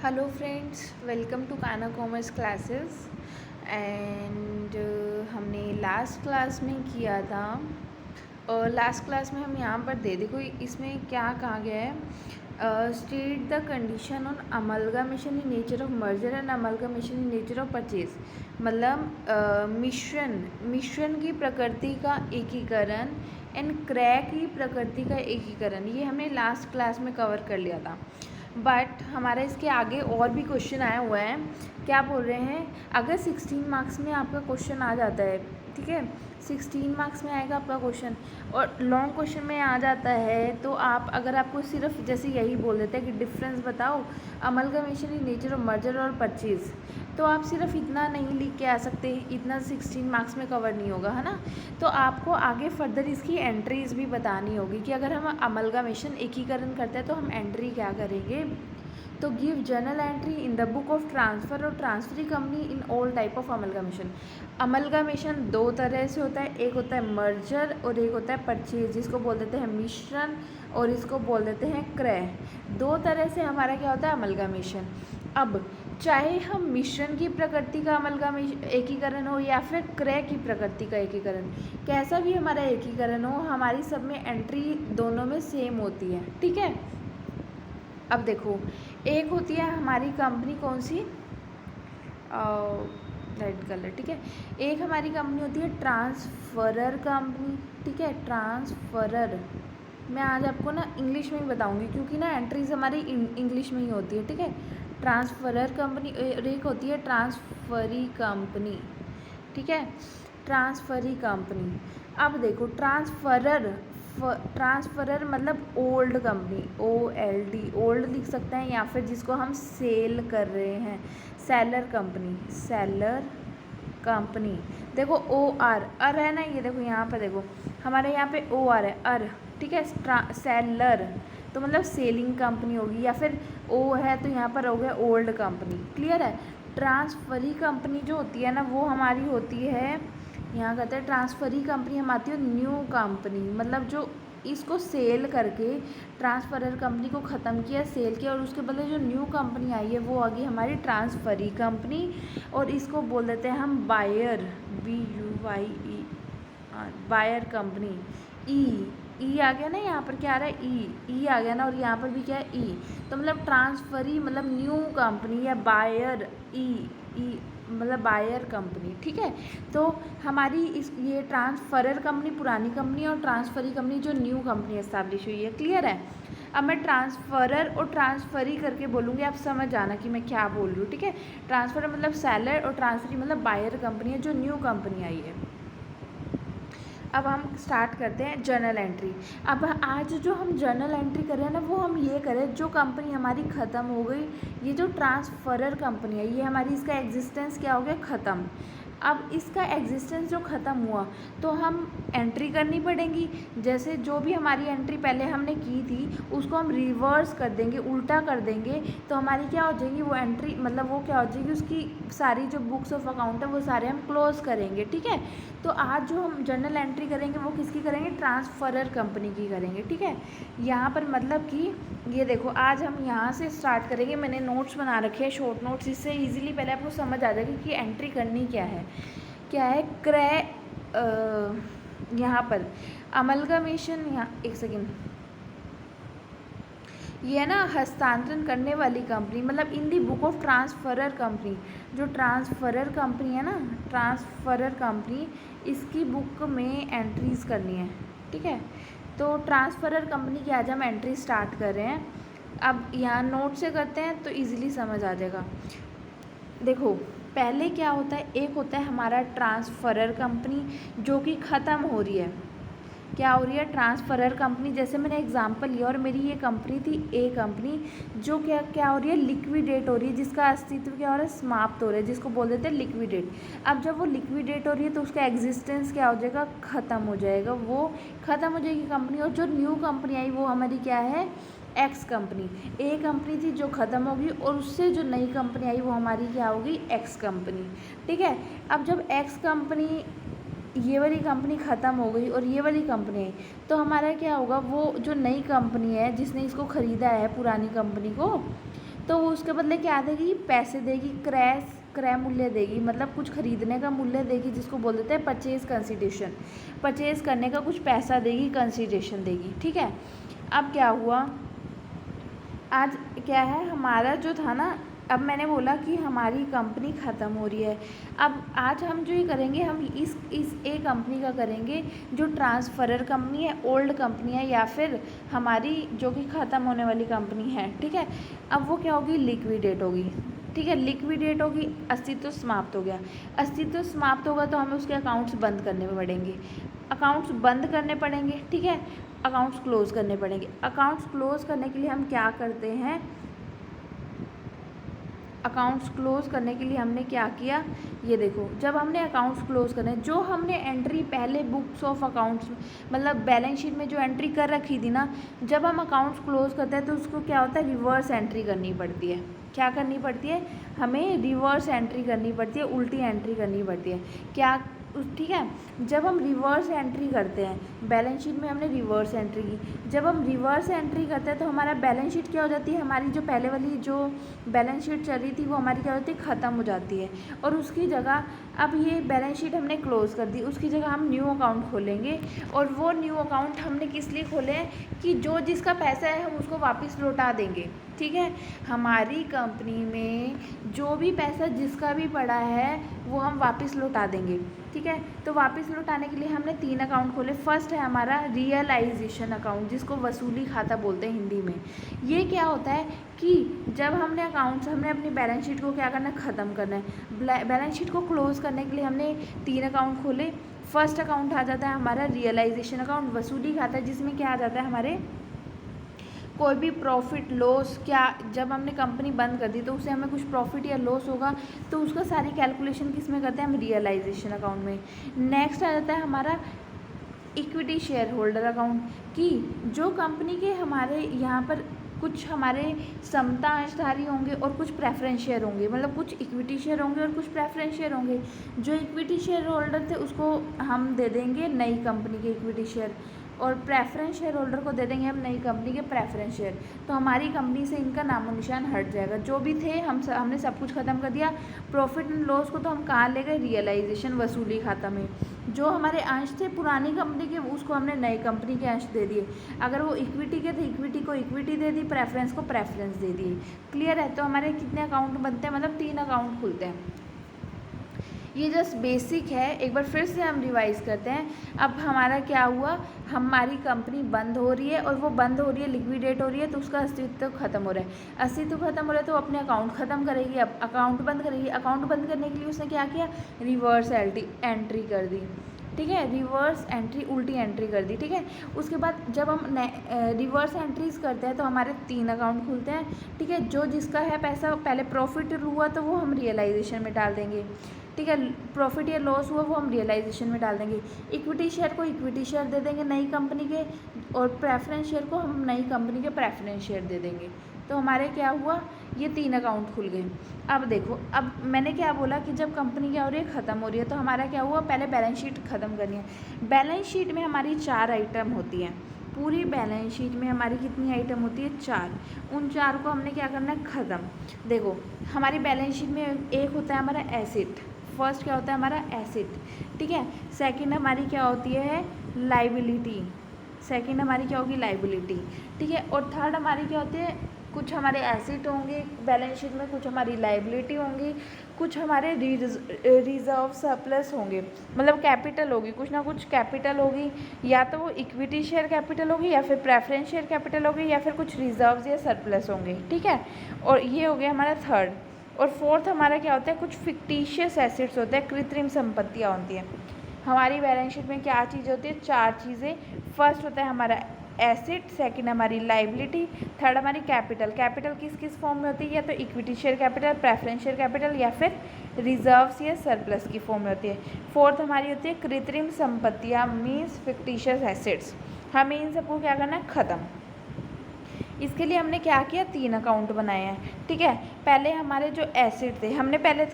Hello friends, welcome to काना commerce classes. And हमने last class में किया था और लास्ट क्लास में हम यहाँ पर देखो इसमें क्या कहा गया है। State the condition on amalgamation in nature of merger and amalgamation in nature of purchase. मतलब मिश्रण की प्रकृति का एकीकरण एंड क्रय की प्रकृति का एकीकरण, ये हमने लास्ट क्लास में कवर कर लिया था। बट हमारा इसके आगे और भी क्वेश्चन आया हुआ है। क्या बोल रहे हैं, अगर 16 मार्क्स में आपका क्वेश्चन आ जाता है, ठीक है, 16 मार्क्स में आएगा आपका क्वेश्चन और लॉन्ग क्वेश्चन में आ जाता है, तो आप अगर आपको सिर्फ जैसे यही बोल देते हैं कि डिफरेंस बताओ अमलगामेशन इन नेचर ऑफ मर्जर और परचेज, तो आप सिर्फ इतना नहीं लिख के आ सकते, इतना 16 मार्क्स में कवर नहीं होगा, है ना। तो आपको आगे फर्दर इसकी एंट्रीज भी बतानी होगी कि अगर हम अमलगामेशन एकीकरण करते हैं तो हम एंट्री क्या करेंगे। तो give journal entry in the book of transferor और transferee company in all type of amalgamation. Amalgamation दो तरह से होता है, एक होता है मर्जर और एक होता है परचेज, जिसको बोल देते हैं मिश्रण और इसको बोल देते हैं क्रय। दो तरह से हमारा क्या होता है अमलगामेशन। अब चाहे हम मिश्रण की प्रकृति का अमलगामेशन एकीकरण हो या फिर क्रय की प्रकृति का एकीकरण, कैसा भी हमारा एकीकरण हो, हमारी सब में एंट्री दोनों में सेम होती है, ठीक है। अब देखो, एक होती है हमारी कंपनी कौन सी, रेड कलर, ठीक है। एक हमारी कंपनी होती है ट्रांसफरर कंपनी, ठीक है, ट्रांसफरर। मैं आज आपको ना इंग्लिश में ही बताऊंगी क्योंकि ना एंट्रीज हमारी इंग्लिश में ही होती है, ठीक है। ट्रांसफरर कंपनी और एक होती है ट्रांसफरी कंपनी, ठीक है, ट्रांसफरी कंपनी। अब देखो ट्रांसफरर मतलब ओल्ड कंपनी, OLD, ओल्ड लिख सकते हैं, या फिर जिसको हम सेल कर रहे हैं सेलर कंपनी, सेलर कंपनी। देखो OR अर है ना, ये देखो यहाँ पर देखो हमारे यहाँ पे OR है, अर, ठीक है। सेलर तो मतलब सेलिंग कंपनी होगी, या फिर O है तो यहाँ पर हो गया ओल्ड कंपनी, क्लियर है। ट्रांसफरी कंपनी जो होती है ना वो हमारी होती है, यहाँ कहते हैं ट्रांसफरी कंपनी हम आती है न्यू कंपनी, मतलब जो इसको सेल करके ट्रांसफरर कंपनी को ख़त्म किया, सेल किया, और उसके बदले जो न्यू कंपनी आई है वो आ गई हमारी ट्रांसफरी कंपनी, और इसको बोल देते हैं हम बायर, BUYE, बायर कंपनी। ई आ गया ना, यहाँ पर क्या आ रहा है, ई आ गया ना, और यहाँ पर भी क्या है ई, तो मतलब ट्रांसफरी मतलब न्यू कंपनी या बायर, ई मतलब बायर कंपनी, ठीक है। तो हमारी ये ट्रांसफरर कंपनी पुरानी कंपनी और ट्रांसफरी कंपनी जो न्यू कंपनी एस्टैब्लिश हुई है, क्लियर है। अब मैं ट्रांसफरर और ट्रांसफरी करके बोलूँगी, आप समझ जाना कि मैं क्या बोल रही हूँ, ठीक है। ट्रांसफरर मतलब सेलर और ट्रांसफरी मतलब बायर कंपनी है जो न्यू कंपनी आई है। अब हम स्टार्ट करते हैं जर्नल एंट्री। अब आज जो हम जर्नल एंट्री कर रहे हैं ना वो हम ये करें, जो कंपनी हमारी ख़त्म हो गई, ये जो ट्रांसफरर कंपनी है ये हमारी, इसका एग्जिस्टेंस क्या हो गया, ख़त्म। अब इसका एग्जिस्टेंस जो ख़त्म हुआ तो हम एंट्री करनी पड़ेगी। जैसे जो भी हमारी एंट्री पहले हमने की थी उसको हम रिवर्स कर देंगे, उल्टा कर देंगे, तो हमारी क्या हो जाएगी वो एंट्री, मतलब वो क्या हो जाएगी, उसकी सारी जो बुक्स ऑफ अकाउंट है वो सारे हम क्लोज करेंगे, ठीक है। तो आज जो हम जर्नल एंट्री करेंगे वो किसकी करेंगे, ट्रांसफरर कंपनी की करेंगे, ठीक है। यहाँ पर मतलब कि ये देखो आज हम यहाँ से स्टार्ट करेंगे, मैंने नोट्स बना रखे हैं, शॉर्ट नोट्स, इससे इजीली पहले आपको समझ आ जाएगा कि एंट्री करनी क्या है। क्या है क्रय, यहाँ पर अमलगामेशन, यहाँ एक सेकेंड, ये है ना हस्तांतरण करने वाली कंपनी, मतलब इन दी बुक ऑफ ट्रांसफरर कंपनी, जो ट्रांसफरर कंपनी है ना, ट्रांसफरर कंपनी, इसकी बुक में एंट्रीज करनी है, ठीक है। तो ट्रांसफरर कंपनी की आज हम एंट्री स्टार्ट कर रहे हैं। अब यहाँ नोट से करते हैं तो इजीली समझ आ जाएगा। देखो पहले क्या होता है, एक होता है हमारा ट्रांसफरर कंपनी जो कि ख़त्म हो रही है, क्या हो रही है, ट्रांसफरर कंपनी। जैसे मैंने एग्जांपल लिया और मेरी ये कंपनी थी ए कंपनी, जो क्या हो रही है, लिक्विडेट हो रही है, जिसका अस्तित्व क्या हो रहा है, समाप्त हो रहा है, जिसको बोल देते हैं लिक्विडेट। अब जब वो लिक्विडेट हो रही है तो उसका एग्जिस्टेंस क्या हो जाएगा, ख़त्म हो जाएगा, वो ख़त्म हो जाएगी कंपनी, और जो न्यू कंपनी आई वो हमारी क्या है, एक्स कंपनी। ए कंपनी थी जो ख़त्म होगी और उससे जो नई कंपनी आई वो हमारी क्या होगी, एक्स कंपनी, ठीक है। अब जब एक्स कंपनी, ये वाली कंपनी ख़त्म हो गई और ये वाली कंपनी आई, तो हमारा क्या होगा, वो जो नई कंपनी है जिसने इसको ख़रीदा है पुरानी कंपनी को, तो तो वो उसके बदले क्या देगी, पैसे देगी, क्रय मूल्य देगी, मतलब कुछ खरीदने का मूल्य देगी, जिसको बोल देते हैं परचेज कंसिडरेशन। परचेज करने का कुछ पैसा देगी, कंसिडरेशन देगी, ठीक है। अब क्या हुआ, आज क्या है हमारा जो था ना, अब मैंने बोला कि हमारी कंपनी ख़त्म हो रही है। अब आज हम जो ये करेंगे, हम इस ए कंपनी का करेंगे जो ट्रांसफरर कंपनी है, ओल्ड कंपनी है, या फिर हमारी जो कि ख़त्म होने वाली कंपनी है, ठीक है। अब वो क्या होगी, लिक्विडेट होगी, ठीक है। लिक्विडेट होगी, अस्तित्व समाप्त हो गया। अस्तित्व समाप्त होगा तो हमें उसके अकाउंट्स बंद करने पड़ेंगे, अकाउंट्स बंद करने पड़ेंगे, ठीक है। अकाउंट्स क्लोज़ करने पड़ेंगे। अकाउंट्स क्लोज़ करने के लिए हम क्या करते हैं, अकाउंट्स क्लोज़ करने के लिए हमने क्या किया, ये देखो, जब हमने अकाउंट्स क्लोज़ करने, जो हमने एंट्री पहले बुक्स ऑफ अकाउंट्स मतलब बैलेंस शीट में जो एंट्री कर रखी थी ना, जब हम अकाउंट्स क्लोज़ करते हैं तो उसको क्या होता है, रिवर्स एंट्री करनी पड़ती है। क्या करनी पड़ती है, हमें रिवर्स एंट्री करनी पड़ती है, उल्टी एंट्री करनी पड़ती है। क्या, ठीक है। जब हम रिवर्स एंट्री करते हैं, बैलेंस शीट में हमने रिवर्स एंट्री की, जब हम रिवर्स एंट्री करते हैं तो हमारा बैलेंस शीट क्या हो जाती है, हमारी जो पहले वाली जो बैलेंस शीट चल रही थी वो हमारी क्या होती है, ख़त्म हो जाती है। और उसकी जगह अब ये बैलेंस शीट हमने क्लोज़ कर दी, उसकी जगह हम न्यू अकाउंट खोलेंगे। और वो न्यू अकाउंट हमने किस लिए खोले हैं कि जो जिसका पैसा है हम उसको वापस लौटा देंगे, ठीक है। हमारी कंपनी में जो भी पैसा जिसका भी पड़ा है वो हम वापस लौटा देंगे, ठीक है। तो वापस लौटाने के लिए हमने 3 अकाउंट खोले। फर्स्ट है हमारा रियलाइजेशन अकाउंट, जिसको वसूली खाता बोलते हैं हिंदी में। ये क्या होता है कि जब हमने अकाउंट्स, हमने अपनी बैलेंस शीट को क्या करना है, ख़त्म करना है। बैलेंस शीट को क्लोज़ करने के लिए हमने 3 अकाउंट खोले। फर्स्ट अकाउंट आ जाता है हमारा रियलाइजेशन अकाउंट, वसूली खाता, जिसमें क्या आ जाता है हमारे कोई भी प्रॉफिट लॉस, क्या जब हमने कंपनी बंद कर दी तो उससे हमें कुछ प्रॉफिट या लॉस होगा तो उसका सारी कैलकुलेशन किस में करते हैं, हम रियलाइजेशन अकाउंट में। नेक्स्ट आ जाता है हमारा इक्विटी शेयर होल्डर अकाउंट, कि जो कंपनी के हमारे यहाँ पर कुछ हमारे समता अंशधारी होंगे और कुछ प्रेफरेंस शेयर होंगे, मतलब कुछ इक्विटी शेयर होंगे और कुछ प्रेफरेंस शेयर होंगे। जो इक्विटी शेयर होल्डर थे उसको हम दे देंगे नई कंपनी के इक्विटी शेयर, और प्रेफरेंस शेयर होल्डर को दे देंगे हम नई कंपनी के प्रेफरेंस शेयर। तो हमारी कंपनी से इनका नामो निशान हट जाएगा। जो भी थे हमने सब कुछ ख़त्म कर दिया। प्रॉफिट एंड लॉस को तो हम कहाँ ले गए, रियलाइजेशन वसूली खाता में। जो हमारे अंश थे पुरानी कंपनी के उसको हमने नई कंपनी के अंश दे दिए। अगर वो इक्विटी के थे इक्विटी को इक्विटी दे दी, प्रेफरेंस को प्रेफरेंस दे दिए। क्लियर है। तो हमारे कितने अकाउंट बनते हैं, मतलब 3 अकाउंट खुलते हैं। ये जस्ट बेसिक है, एक बार फिर से हम रिवाइज करते हैं। अब हमारा क्या हुआ, हमारी कंपनी बंद हो रही है और वो बंद हो रही है, लिक्विडेट हो रही है, तो उसका अस्तित्व खत्म हो रहा है। अस्तित्व खत्म हो रहा है तो अपने अकाउंट ख़त्म करेगी, अब अकाउंट बंद करेगी। अकाउंट बंद करने के लिए उसने क्या किया, रिवर्स एंट्री कर दी, ठीक है। रिवर्स एंट्री, उल्टी एंट्री कर दी, ठीक है। उसके बाद जब हम रिवर्स एंट्रीज करते हैं तो हमारे 3 अकाउंट खुलते हैं, ठीक है। जो जिसका है पैसा पहले प्रॉफिट हुआ तो वो हम रियलाइजेशन में डाल देंगे, ठीक है। प्रॉफिट या लॉस हुआ वो हम रियलाइजेशन में डाल देंगे। इक्विटी शेयर को इक्विटी शेयर दे देंगे नई कंपनी के, और प्रेफरेंस शेयर को हम नई कंपनी के प्रेफरेंस शेयर दे देंगे। तो हमारे क्या हुआ, ये 3 अकाउंट खुल गए। अब देखो, अब मैंने क्या बोला कि जब कंपनी क्या हो रही है, ख़त्म हो रही है, तो हमारा क्या हुआ, पहले बैलेंस शीट ख़त्म करनी है। बैलेंस शीट में हमारी 4 आइटम होती हैं। पूरी बैलेंस शीट में हमारी कितनी आइटम होती है, 4। उन 4 को हमने क्या करना है, ख़त्म। देखो, हमारी बैलेंस शीट में एक होता है हमारा एसेट। फर्स्ट क्या होता है हमारा एसेट, ठीक है। सेकंड हमारी क्या होती है, लाइबिलिटी। सेकंड हमारी क्या होगी, लाइबिलिटी, ठीक है। और थर्ड हमारी क्या होती है, कुछ हमारे एसेट होंगे बैलेंस शीट में, कुछ हमारी लाइबिलिटी होंगी, कुछ हमारे रिजर्व सरप्लस होंगे, मतलब कैपिटल होगी, कुछ ना कुछ कैपिटल होगी, या तो वो इक्विटी शेयर कैपिटल होगी, या फिर प्रेफरेंस शेयर कैपिटल होगी, या फिर कुछ रिजर्व्स या सरप्लस होंगे, ठीक है। और ये हो गया हमारा थर्ड। और फोर्थ हमारा क्या होता है, कुछ फिक्टिशियस एसेट्स होते हैं, कृत्रिम संपत्तियाँ होती हैं। हमारी बैलेंस शीट में क्या चीज़ होती है, 4 चीज़ें। फर्स्ट होता है हमारा एसेट, सेकंड हमारी लाइबिलिटी, थर्ड हमारी कैपिटल। कैपिटल किस किस फॉर्म में होती है, या तो equity share capital, preference share capital, या फिर रिजर्व्स या सरप्लस की फॉर्म में होती है। फोर्थ हमारी होती है कृत्रिम संपत्तियाँ, मीन्स फिक्टिशियस एसेट्स। हमें इन सबको क्या करना है, ख़त्म। इसके लिए हमने क्या किया, 3 अकाउंट बनाए हैं, ठीक है। पहले हमारे जो एसिड थे, हमने पहले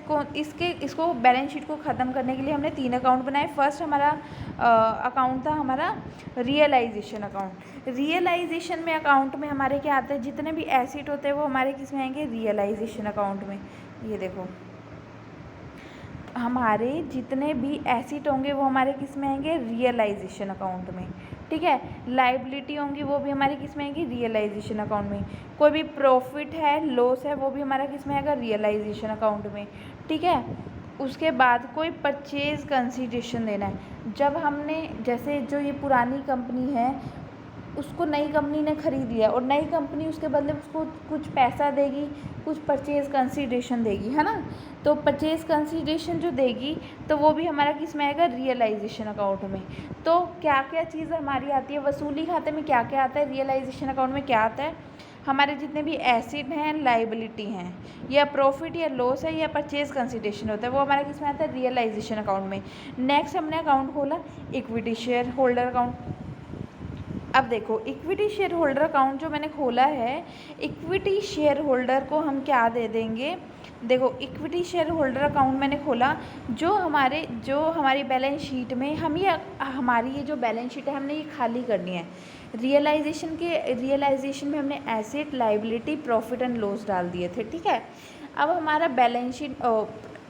इसको बैलेंस शीट को ख़त्म करने के लिए हमने 3 अकाउंट बनाए। फर्स्ट हमारा अकाउंट था हमारा रियलाइजेशन अकाउंट। रियलाइजेशन में अकाउंट में हमारे क्या आते हैं, जितने भी एसिड होते हैं वो हमारे किस में आएंगे, रियलाइजेशन अकाउंट में। ये देखो, हमारे जितने भी एसिड होंगे वो हमारे किस में आएंगे, रियलाइजेशन अकाउंट में, ठीक है। लाइबिलिटी होंगी वो भी हमारी किस में आएंगी, रियलाइजेशन अकाउंट में। कोई भी प्रॉफिट है, लॉस है, वो भी हमारा किस में आएगा, रियलाइजेशन अकाउंट में, ठीक है। उसके बाद कोई परचेज कंसीडरेशन देना है। जब हमने, जैसे जो ये पुरानी कंपनी है उसको नई कंपनी ने ख़रीद लिया और नई कंपनी उसके बदले उसको कुछ पैसा देगी, कुछ परचेज़ कंसीडरेशन देगी, है ना। तो परचेज़ कंसीडरेशन जो देगी तो वो भी हमारा किस में आएगा, रियलाइजेशन अकाउंट में। तो क्या क्या चीज़ हमारी आती है, वसूली खाते में क्या क्या आता है, रियलाइजेशन अकाउंट में क्या आता है, हमारे जितने भी एसिड हैं, लाइबिलिटी हैं, या प्रॉफिट या लॉस है, या परचेज़ कंसीडरेशन होता है, वो हमारा किस में आता है, रियलाइजेशन अकाउंट में। नेक्स्ट हमने अकाउंट खोला इक्विटी शेयर होल्डर अकाउंट। अब देखो, इक्विटी शेयर होल्डर अकाउंट जो मैंने खोला है, इक्विटी शेयर होल्डर को हम क्या दे देंगे, देखो इक्विटी शेयर होल्डर अकाउंट मैंने खोला, जो हमारी बैलेंस शीट में हमारी ये जो बैलेंस शीट है हमने ये खाली करनी है। रियलाइजेशन में हमने asset, liability, profit and loss डाल दिए थे, ठीक है। अब हमारा balance sheet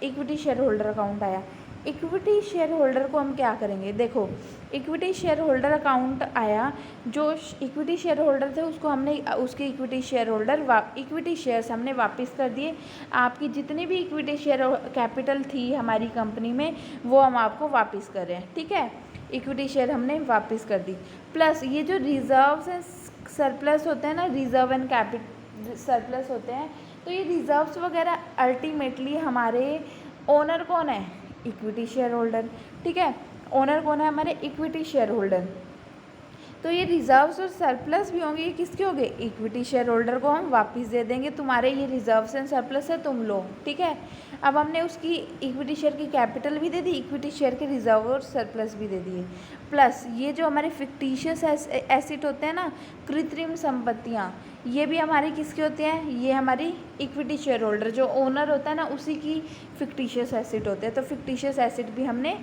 equity share holder account आया। इक्विटी शेयर होल्डर को हम क्या करेंगे, देखो इक्विटी शेयर होल्डर अकाउंट आया, जो इक्विटी शेयर होल्डर थे उसको हमने उसके इक्विटी शेयर्स हमने वापस कर दिए। आपकी जितनी भी इक्विटी शेयर कैपिटल थी हमारी कंपनी में वो हम आपको वापस कर रहे हैं, ठीक है। इक्विटी शेयर हमने वापस कर दी। प्लस ये जो रिजर्व्स एंड सरप्लस होते हैं ना, रिजर्व एंड कैपिटल सरप्लस होते हैं, तो ये रिजर्व्स वगैरह अल्टीमेटली हमारे ओनर कौन है, इक्विटी शेयर होल्डर, ठीक है। ओनर कौन है, हमारे इक्विटी शेयर होल्डर। तो ये रिजर्व्स और सरप्लस भी होंगे, ये किसके होंगे, इक्विटी शेयर होल्डर को हम वापस दे देंगे, तुम्हारे ये रिजर्व्स एंड सरप्लस है, तुम लो, ठीक है। अब हमने उसकी इक्विटी शेयर की कैपिटल भी दे दी, इक्विटी शेयर के रिजर्व और सरप्लस भी दे दिए। प्लस ये जो हमारे फिक्टिशियस एसेट होते हैं ना, कृत्रिम संपत्तियाँ, ये भी हमारी किसकी होती हैं, ये हमारी इक्विटी शेयर होल्डर जो ओनर होता है ना उसी की फिक्टिशियस एसेट होते हैं। तो फिक्टिशियस एसेट भी हमने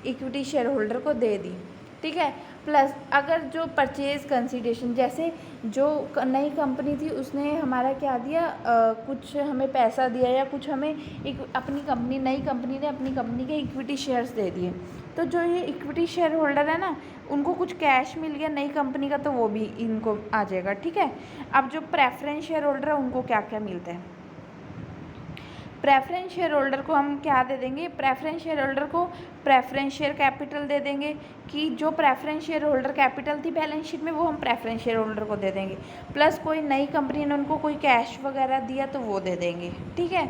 इक्विटी शेयर होल्डर को दे दी, ठीक है। प्लस अगर जो परचेज़ कंसीडरेशन, जैसे जो नई कंपनी थी उसने हमारा क्या दिया, कुछ हमें पैसा दिया, या कुछ हमें नई कंपनी ने अपनी कंपनी के इक्विटी शेयर्स दे दिए, तो जो ये इक्विटी शेयर होल्डर है ना उनको कुछ कैश मिल गया नई कंपनी का, तो वो भी इनको आ जाएगा, ठीक है। अब जो प्रेफरेंस शेयर होल्डर है उनको क्या क्या मिलता है, प्रेफरेंस शेयर होल्डर को हम क्या दे देंगे, प्रेफरेंस शेयर होल्डर को प्रेफरेंस शेयर कैपिटल दे देंगे, कि जो प्रेफरेंस शेयर होल्डर कैपिटल थी बैलेंस शीट में वो हम प्रेफरेंस शेयर होल्डर को दे देंगे। प्लस कोई नई कंपनी ने उनको कोई कैश वगैरह दिया तो वो दे देंगे, ठीक है।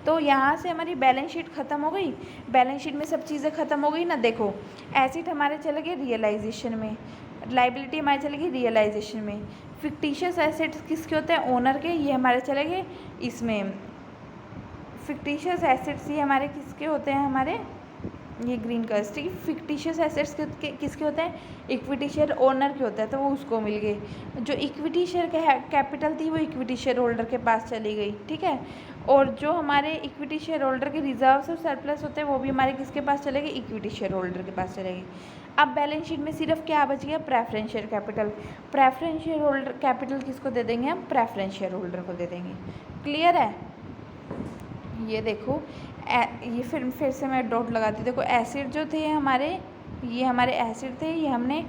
तो यहाँ से हमारी बैलेंस शीट ख़त्म हो गई, बैलेंस शीट में सब चीज़ें ख़त्म हो गई ना। देखो एसेट हमारे चले गए रियलाइजेशन में, लाइबिलिटी हमारे चले गई रियलाइजेशन में, फिक्टिशियस एसेट्स किसके होते हैं, ओनर के, ये हमारे चले गए इसमें। फिक्टिशियस एसेट्स ये हमारे किसके होते हैं, हमारे ये ग्रीन कलर, ठीक है। फिक्टिशियस एसेट्स किसके होते हैं, इक्विटी शेयर ओनर के होता है, तो वो उसको मिल गए। जो इक्विटी शेयर कैपिटल थी वो इक्विटी शेयर होल्डर के पास चली गई, ठीक है। और जो हमारे इक्विटी शेयर होल्डर के रिजर्व्स और सरप्लस होते हैं वो भी हमारे किसके पास चले गए, इक्विटी शेयर होल्डर के पास चले गए। अब बैलेंस शीट में सिर्फ क्या बच गया, preference share capital. Preference share holder capital किसको दे देंगे, हम प्रेफरेंस शेयर होल्डर को दे देंगे। क्लियर है। ये देखो ये फिर से मैं डॉट लगाती हूँ। देखो एसिड जो थे हमारे, ये हमारे एसिड थे, ये हमने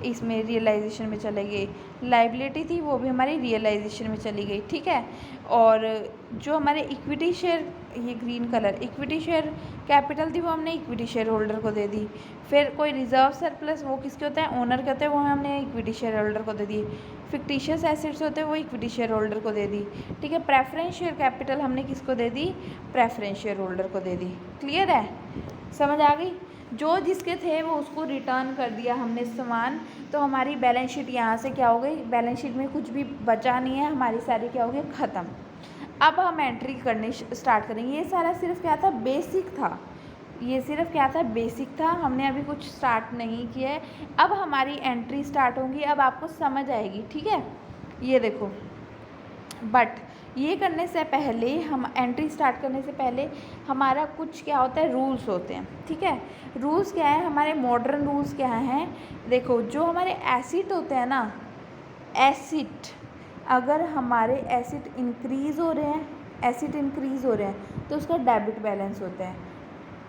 इसमें रियलाइजेशन में चले गए। लाइबिलिटी थी वो भी हमारी रियलाइजेशन में चली गई, ठीक है। और जो हमारे इक्विटी शेयर, ये green colour equity share capital थी वो हमने इक्विटी शेयर होल्डर को दे दी। फिर कोई रिजर्व सरप्लस वो किसके होते हैं, ओनर के होते हैं, वो हमने इक्विटी शेयर होल्डर को दे दिए। फिक्टिशियस एसेट्स होते हैं वो इक्विटी शेयर होल्डर को दे दी, ठीक है। प्रेफरेंस शेयर कैपिटल हमने किसको दे दी, प्रेफरेंस शेयर होल्डर को दे दी। क्लियर है, समझ आ गई। जो जिसके थे वो उसको रिटर्न कर दिया हमने सामान, तो हमारी बैलेंस शीट यहाँ से क्या हो गई, बैलेंस शीट में कुछ भी बचा नहीं है, हमारी सारी क्या हो गई, ख़त्म। अब हम एंट्री करनी स्टार्ट करेंगे। ये सारा सिर्फ क्या था, बेसिक था, ये सिर्फ क्या था, बेसिक था, हमने अभी कुछ स्टार्ट नहीं किया है। अब हमारी एंट्री स्टार्ट होगी, अब आपको समझ आएगी, ठीक है। ये देखो बट ये करने से पहले, हम एंट्री स्टार्ट करने से पहले हमारा कुछ क्या होता है, रूल्स होते हैं, ठीक है। रूल्स क्या है हमारे, मॉडर्न रूल्स क्या हैं, देखो जो हमारे एसिड होते हैं ना, एसिड, अगर हमारे एसिड इंक्रीज़ हो रहे हैं, एसिड इंक्रीज़ हो रहे हैं तो उसका डेबिट बैलेंस होता है,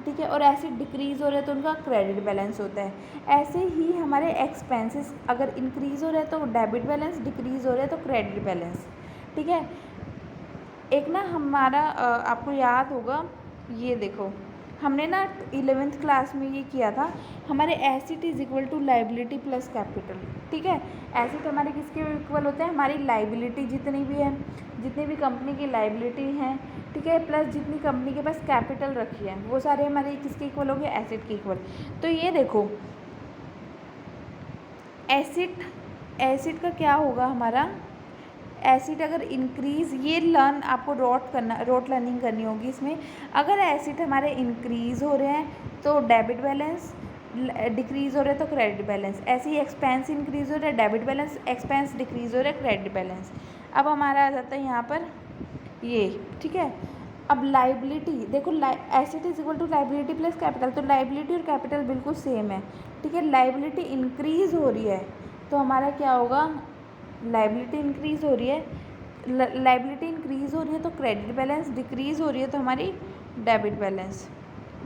ठीक है, और एसिड डिक्रीज़ हो रहे हैं तो उनका क्रेडिट बैलेंस होता है। ऐसे ही हमारे एक्सपेंसेस अगर इंक्रीज़ हो रहे हैं तो डेबिट बैलेंस, डिक्रीज़ हो रहे हैं तो क्रेडिट बैलेंस, ठीक है। एक ना हमारा आपको याद होगा, ये देखो हमने ना 11th क्लास में ये किया था, हमारे asset is equal to liability plus capital, ठीक है। एसिड हमारे किसके इक्वल होते हैं, हमारी लाइबिलिटी जितनी भी है, जितनी भी कंपनी की लाइबिलिटी हैं, ठीक है, प्लस जितनी कंपनी के पास कैपिटल रखी है वो सारे हमारे किसके इक्वल हो गए, एसिड के इक्वल। तो ये देखो एसिड का क्या होगा हमारा, एसिड अगर इंक्रीज़, ये लर्न आपको रोट लर्निंग करनी होगी इसमें। अगर एसिड हमारे इंक्रीज़ हो रहे हैं तो डेबिट बैलेंस, डिक्रीज़ हो रहे हैं तो क्रेडिट बैलेंस। ऐसे ही एक्सपेंस इंक्रीज़ हो रहा है, डेबिट बैलेंस, एक्सपेंस डिक्रीज़ हो रहा है, क्रेडिट बैलेंस। अब हमारा आ जाता है यहाँ पर ये, ठीक है। अब लाइबिलिटी देखो, asset is equal to liability plus capital, तो लाइबिलिटी और कैपिटल बिल्कुल सेम है, ठीक है। लाइबिलिटी इंक्रीज़ हो रही है तो हमारा क्या होगा, लाइबिलिटी इंक्रीज़ हो रही है, लाइबिलिटी इंक्रीज़ हो रही है तो क्रेडिट बैलेंस, डिक्रीज़ हो रही है तो हमारी डेबिट बैलेंस,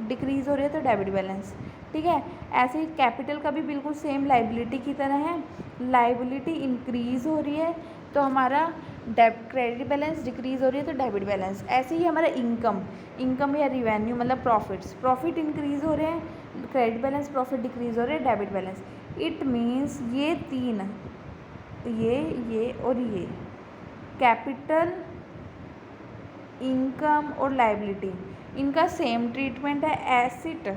डिक्रीज़ हो रही है तो डेबिट बैलेंस, ठीक है। ऐसे ही कैपिटल का भी बिल्कुल सेम लाइबिलिटी की तरह है, लाइबिलिटी इंक्रीज़ हो रही है तो हमारा क्रेडिट बैलेंस, डिक्रीज़ हो रही है तो डेबिट बैलेंस। ऐसे ही हमारा इनकम या रिवेन्यू मतलब प्रॉफिट इंक्रीज़ हो रहे हैं, क्रेडिट बैलेंस, प्रॉफिट डिक्रीज़ हो रहे हैं, डेबिट बैलेंस। इट मीन्स ये तीन, ये और ये कैपिटल, इनकम और लाइबिलिटी, इनका सेम ट्रीटमेंट है। एसिड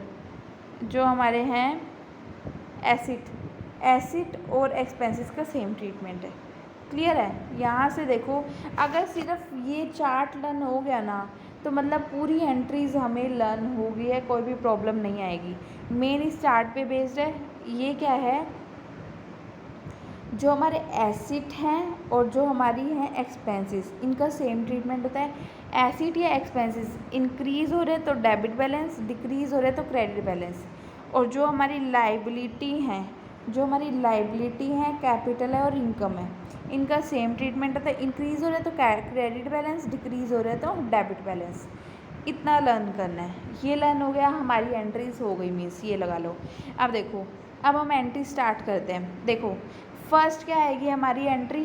जो हमारे हैं, एसिड और एक्सपेंसेस का सेम ट्रीटमेंट है, क्लियर है। यहाँ से देखो अगर सिर्फ ये चार्ट लर्न हो गया ना तो मतलब पूरी एंट्रीज़ हमें लर्न हो गई है, कोई भी प्रॉब्लम नहीं आएगी। मेन इस चार्ट पे बेस्ड है। ये क्या है, जो हमारे एसिड हैं और जो हमारी हैं एक्सपेंसेस, इनका सेम ट्रीटमेंट होता है। एसिड या एक्सपेंसेस इंक्रीज़ हो रहे हैं तो डेबिट बैलेंस, डिक्रीज़ हो रहे हैं तो क्रेडिट बैलेंस। और जो हमारी लाइबिलिटी हैं, कैपिटल है और इनकम है, इनका सेम ट्रीटमेंट होता है। इंक्रीज़ हो रहा है तो क्रेडिट बैलेंस, डिक्रीज़ हो रहा है तो डेबिट बैलेंस। इतना लर्न करना है। ये लर्न हो गया, हमारी एंट्रीज हो गई, मीन्स ये लगा लो। अब देखो, अब हम एंट्री स्टार्ट करते हैं। देखो फर्स्ट क्या आएगी हमारी एंट्री,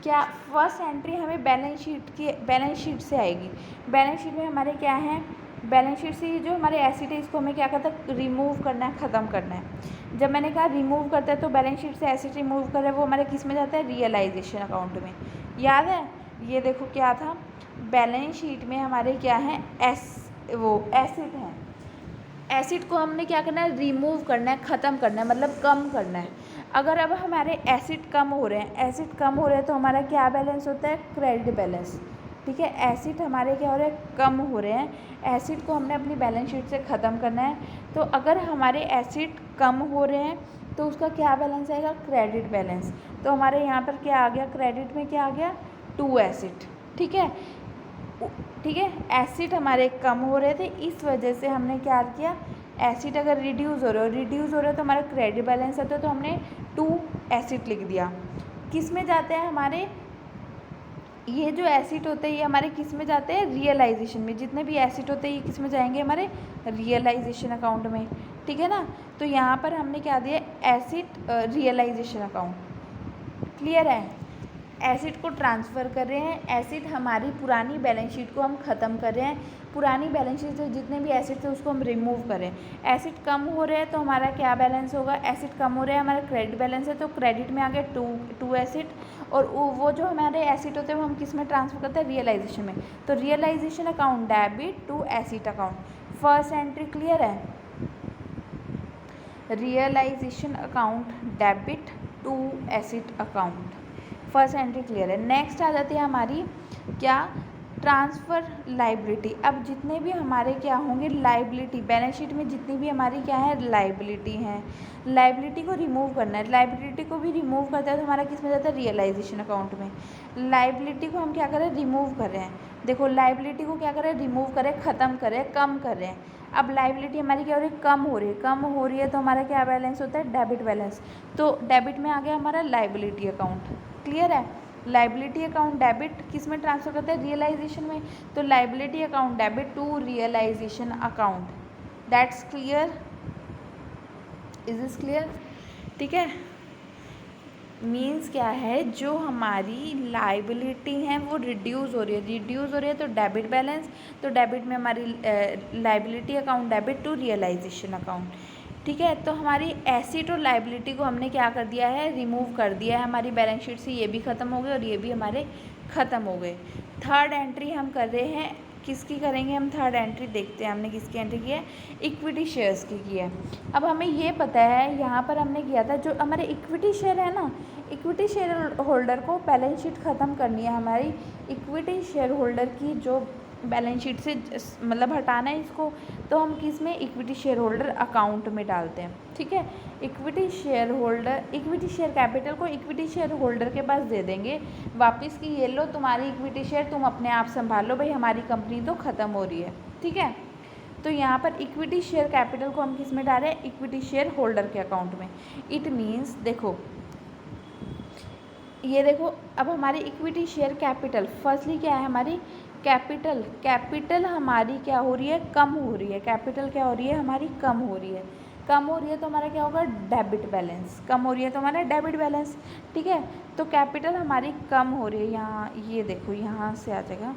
क्या फर्स्ट एंट्री हमें बैलेंस शीट से आएगी। बैलेंस शीट में हमारे क्या है, बैलेंस शीट से ये जो हमारे एसिड है इसको हमें क्या करता है, रिमूव करना है, ख़त्म करना है। जब मैंने कहा रिमूव करता है तो बैलेंस शीट से एसिड रिमूव कर रहा है, वो हमारे किस में जाता है, रियलाइजेशन अकाउंट में। याद है ये देखो क्या था, बैलेंस शीट में हमारे क्या है, एसिड है। एसिड को हमने क्या करना है, रिमूव करना है, ख़त्म करना है, मतलब कम करना है। अगर अब हमारे एसिड कम हो रहे हैं, तो हमारा क्या बैलेंस होता है, क्रेडिट बैलेंस, ठीक है। एसिड हमारे क्या हो रहे हैं, कम हो रहे हैं। एसिड को हमने अपनी बैलेंस शीट से ख़त्म करना है। तो अगर हमारे एसिड कम हो रहे हैं तो उसका क्या बैलेंस आएगा, क्रेडिट बैलेंस। तो हमारे यहाँ पर क्या आ गया, क्रेडिट में क्या आ गया, 2 एसिड, ठीक है। एसिड हमारे कम हो रहे थे, इस वजह से हमने क्या किया, एसिड अगर रिड्यूस हो रहा है तो हमारा क्रेडिट बैलेंस आता है, तो हमने 2 एसिड लिख दिया। किस में जाते हैं हमारे, ये जो एसिड होते हैं ये हमारे किस में जाते हैं, रियलाइजेशन में। जितने भी एसिड होते हैं ये किस में जाएंगे, हमारे रियलाइजेशन अकाउंट में, ठीक है ना। तो यहाँ पर हमने क्या दिया, एसिड रियलाइजेशन अकाउंट, क्लियर है। एसिड को ट्रांसफ़र कर रहे हैं, एसिड हमारी पुरानी बैलेंस शीट को हम ख़त्म कर रहे हैं। पुरानी बैलेंस शीट से जितने भी एसिड थे उसको हम रिमूव करें। एसिड कम हो रहे हैं तो हमारा क्या बैलेंस होगा, एसिड कम हो रहे हैं, हमारा क्रेडिट बैलेंस है, तो क्रेडिट में आ गया 2 एसिड। और वो जो हमारे एसिड होते हैं वो हम किस में ट्रांसफ़र करते हैं, रियलाइजेशन में। तो realisation account debit 2 asset account, first entry clear है। Realisation account debit 2 asset account, first entry clear है। नेक्स्ट आ जाती है हमारी क्या, ट्रांसफ़र लाइबिलिटी, अब जितने भी हमारे क्या होंगे लाइबिलिटी, बैलेंस शीट में जितनी भी हमारी क्या है लाइबिलिटी हैं, लाइबिलिटी को रिमूव करना है। लाइबिलिटी को भी रिमूव करता है तो हमारा किस में जाता है रियलाइजेशन अकाउंट में। लाइबिलिटी को हम क्या करें रिमूव कर रहे हैं, देखो लाइबिलिटी को क्या करें रिमूव करें, ख़त्म करें, कम कर रहे हैं। अब लाइबिलिटी हमारी क्या हो रही है कम हो रही है, कम हो रही है तो हमारा क्या बैलेंस होता है डेबिट बैलेंस, तो डेबिट में आ गया हमारा लाइबिलिटी अकाउंट। क्लियर है, लाइबिलिटी अकाउंट डेबिट किस में ट्रांसफ़र करते हैं रियलाइजेशन में, तो liability account debit to realisation account. That's clear, is this clear? ठीक है, मीन्स क्या है जो हमारी लाइबिलिटी है वो रिड्यूस हो रही है, रिड्यूस हो रही है तो डेबिट बैलेंस, तो डेबिट में हमारी liability account debit to realisation account. ठीक है, तो हमारी एसेट और लाइबिलिटी को हमने क्या कर दिया है रिमूव कर दिया है हमारी बैलेंस शीट से, ये भी ख़त्म हो गए और ये भी हमारे ख़त्म हो गए। थर्ड एंट्री हम कर रहे हैं, किसकी करेंगे हम थर्ड एंट्री, देखते हैं हमने किसकी एंट्री की है, इक्विटी शेयर्स की है। अब हमें ये पता है यहाँ पर हमने किया था जो हमारे इक्विटी शेयर है ना, इक्विटी शेयर होल्डर को बैलेंस शीट ख़त्म करनी है हमारी, इक्विटी शेयर होल्डर की जो बैलेंस शीट से मतलब हटाना है इसको, तो हम किस में इक्विटी शेयर होल्डर अकाउंट में डालते हैं। ठीक है, equity share holder, equity share capital को इक्विटी शेयर होल्डर के पास दे देंगे वापस कि ये लो तुम्हारी इक्विटी शेयर, तुम अपने आप संभाल लो भाई, हमारी कंपनी तो ख़त्म हो रही है। ठीक है, तो यहाँ पर इक्विटी शेयर कैपिटल को हम किस में डाल रहे हैं इक्विटी शेयर होल्डर के अकाउंट में। इट मीन्स देखो ये देखो, अब हमारी इक्विटी शेयर कैपिटल फर्स्टली क्या है हमारी कैपिटल, कैपिटल हमारी क्या हो रही है कम हो रही है, कैपिटल क्या हो रही है हमारी कम हो रही है, कम हो रही है तो हमारा क्या होगा डेबिट बैलेंस, कम हो रही है तो हमारा डेबिट बैलेंस। ठीक है, तो कैपिटल हमारी कम हो रही है, यहाँ ये देखो यहाँ से आ जाएगा,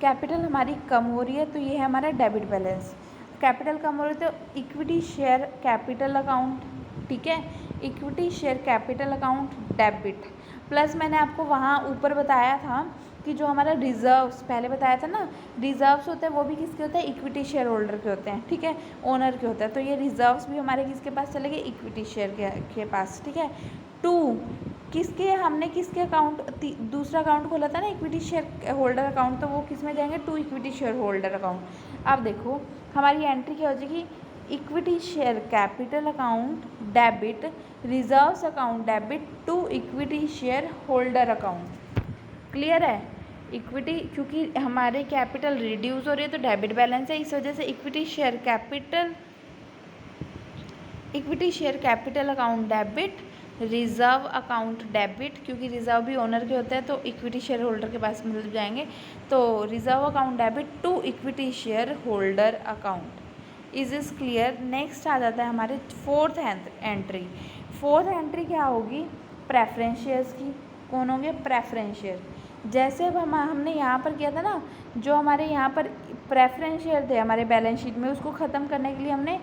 कैपिटल हमारी कम हो रही है तो ये है हमारा डेबिट बैलेंस, कैपिटल कम हो रही है तो इक्विटी शेयर कैपिटल अकाउंट। ठीक है, equity share capital account debit, plus मैंने आपको वहाँ ऊपर बताया था कि जो हमारा रिजर्व्स पहले बताया था ना, रिजर्व्स होते हैं वो भी किसके होते हैं इक्विटी शेयर होल्डर के होते हैं। ठीक है, ओनर के होता है, तो ये रिजर्व्स भी हमारे किसके पास चले गए इक्विटी शेयर के पास। ठीक है, टू किसके हमने किसके अकाउंट दूसरा अकाउंट खोला था ना इक्विटी शेयर होल्डर अकाउंट, तो वो किस में जाएंगे to equity share holder account. अब देखो हमारी एंट्री क्या हो जाएगी equity share capital account debit reserves account debit to equity share holder account. Clear है, इक्विटी क्योंकि हमारे कैपिटल रिड्यूस हो रही है तो डेबिट बैलेंस है, इस वजह से equity share capital account debit reserve account debit, क्योंकि रिजर्व भी ओनर के होते हैं तो इक्विटी शेयर होल्डर के पास मिल जाएंगे, तो reserve account debit to equity share holder account. Is is clear? Next आ जाता है हमारे फोर्थ एंट्री। फोर्थ एंट्री क्या होगी प्रेफरेंस शेयर्स की। कौन होंगे प्रेफरेंस शेयर, जैसे अब हमने यहाँ पर किया था ना, जो हमारे यहाँ पर प्रेफरेंस शेयर थे हमारे बैलेंस शीट में, उसको ख़त्म करने के लिए हमने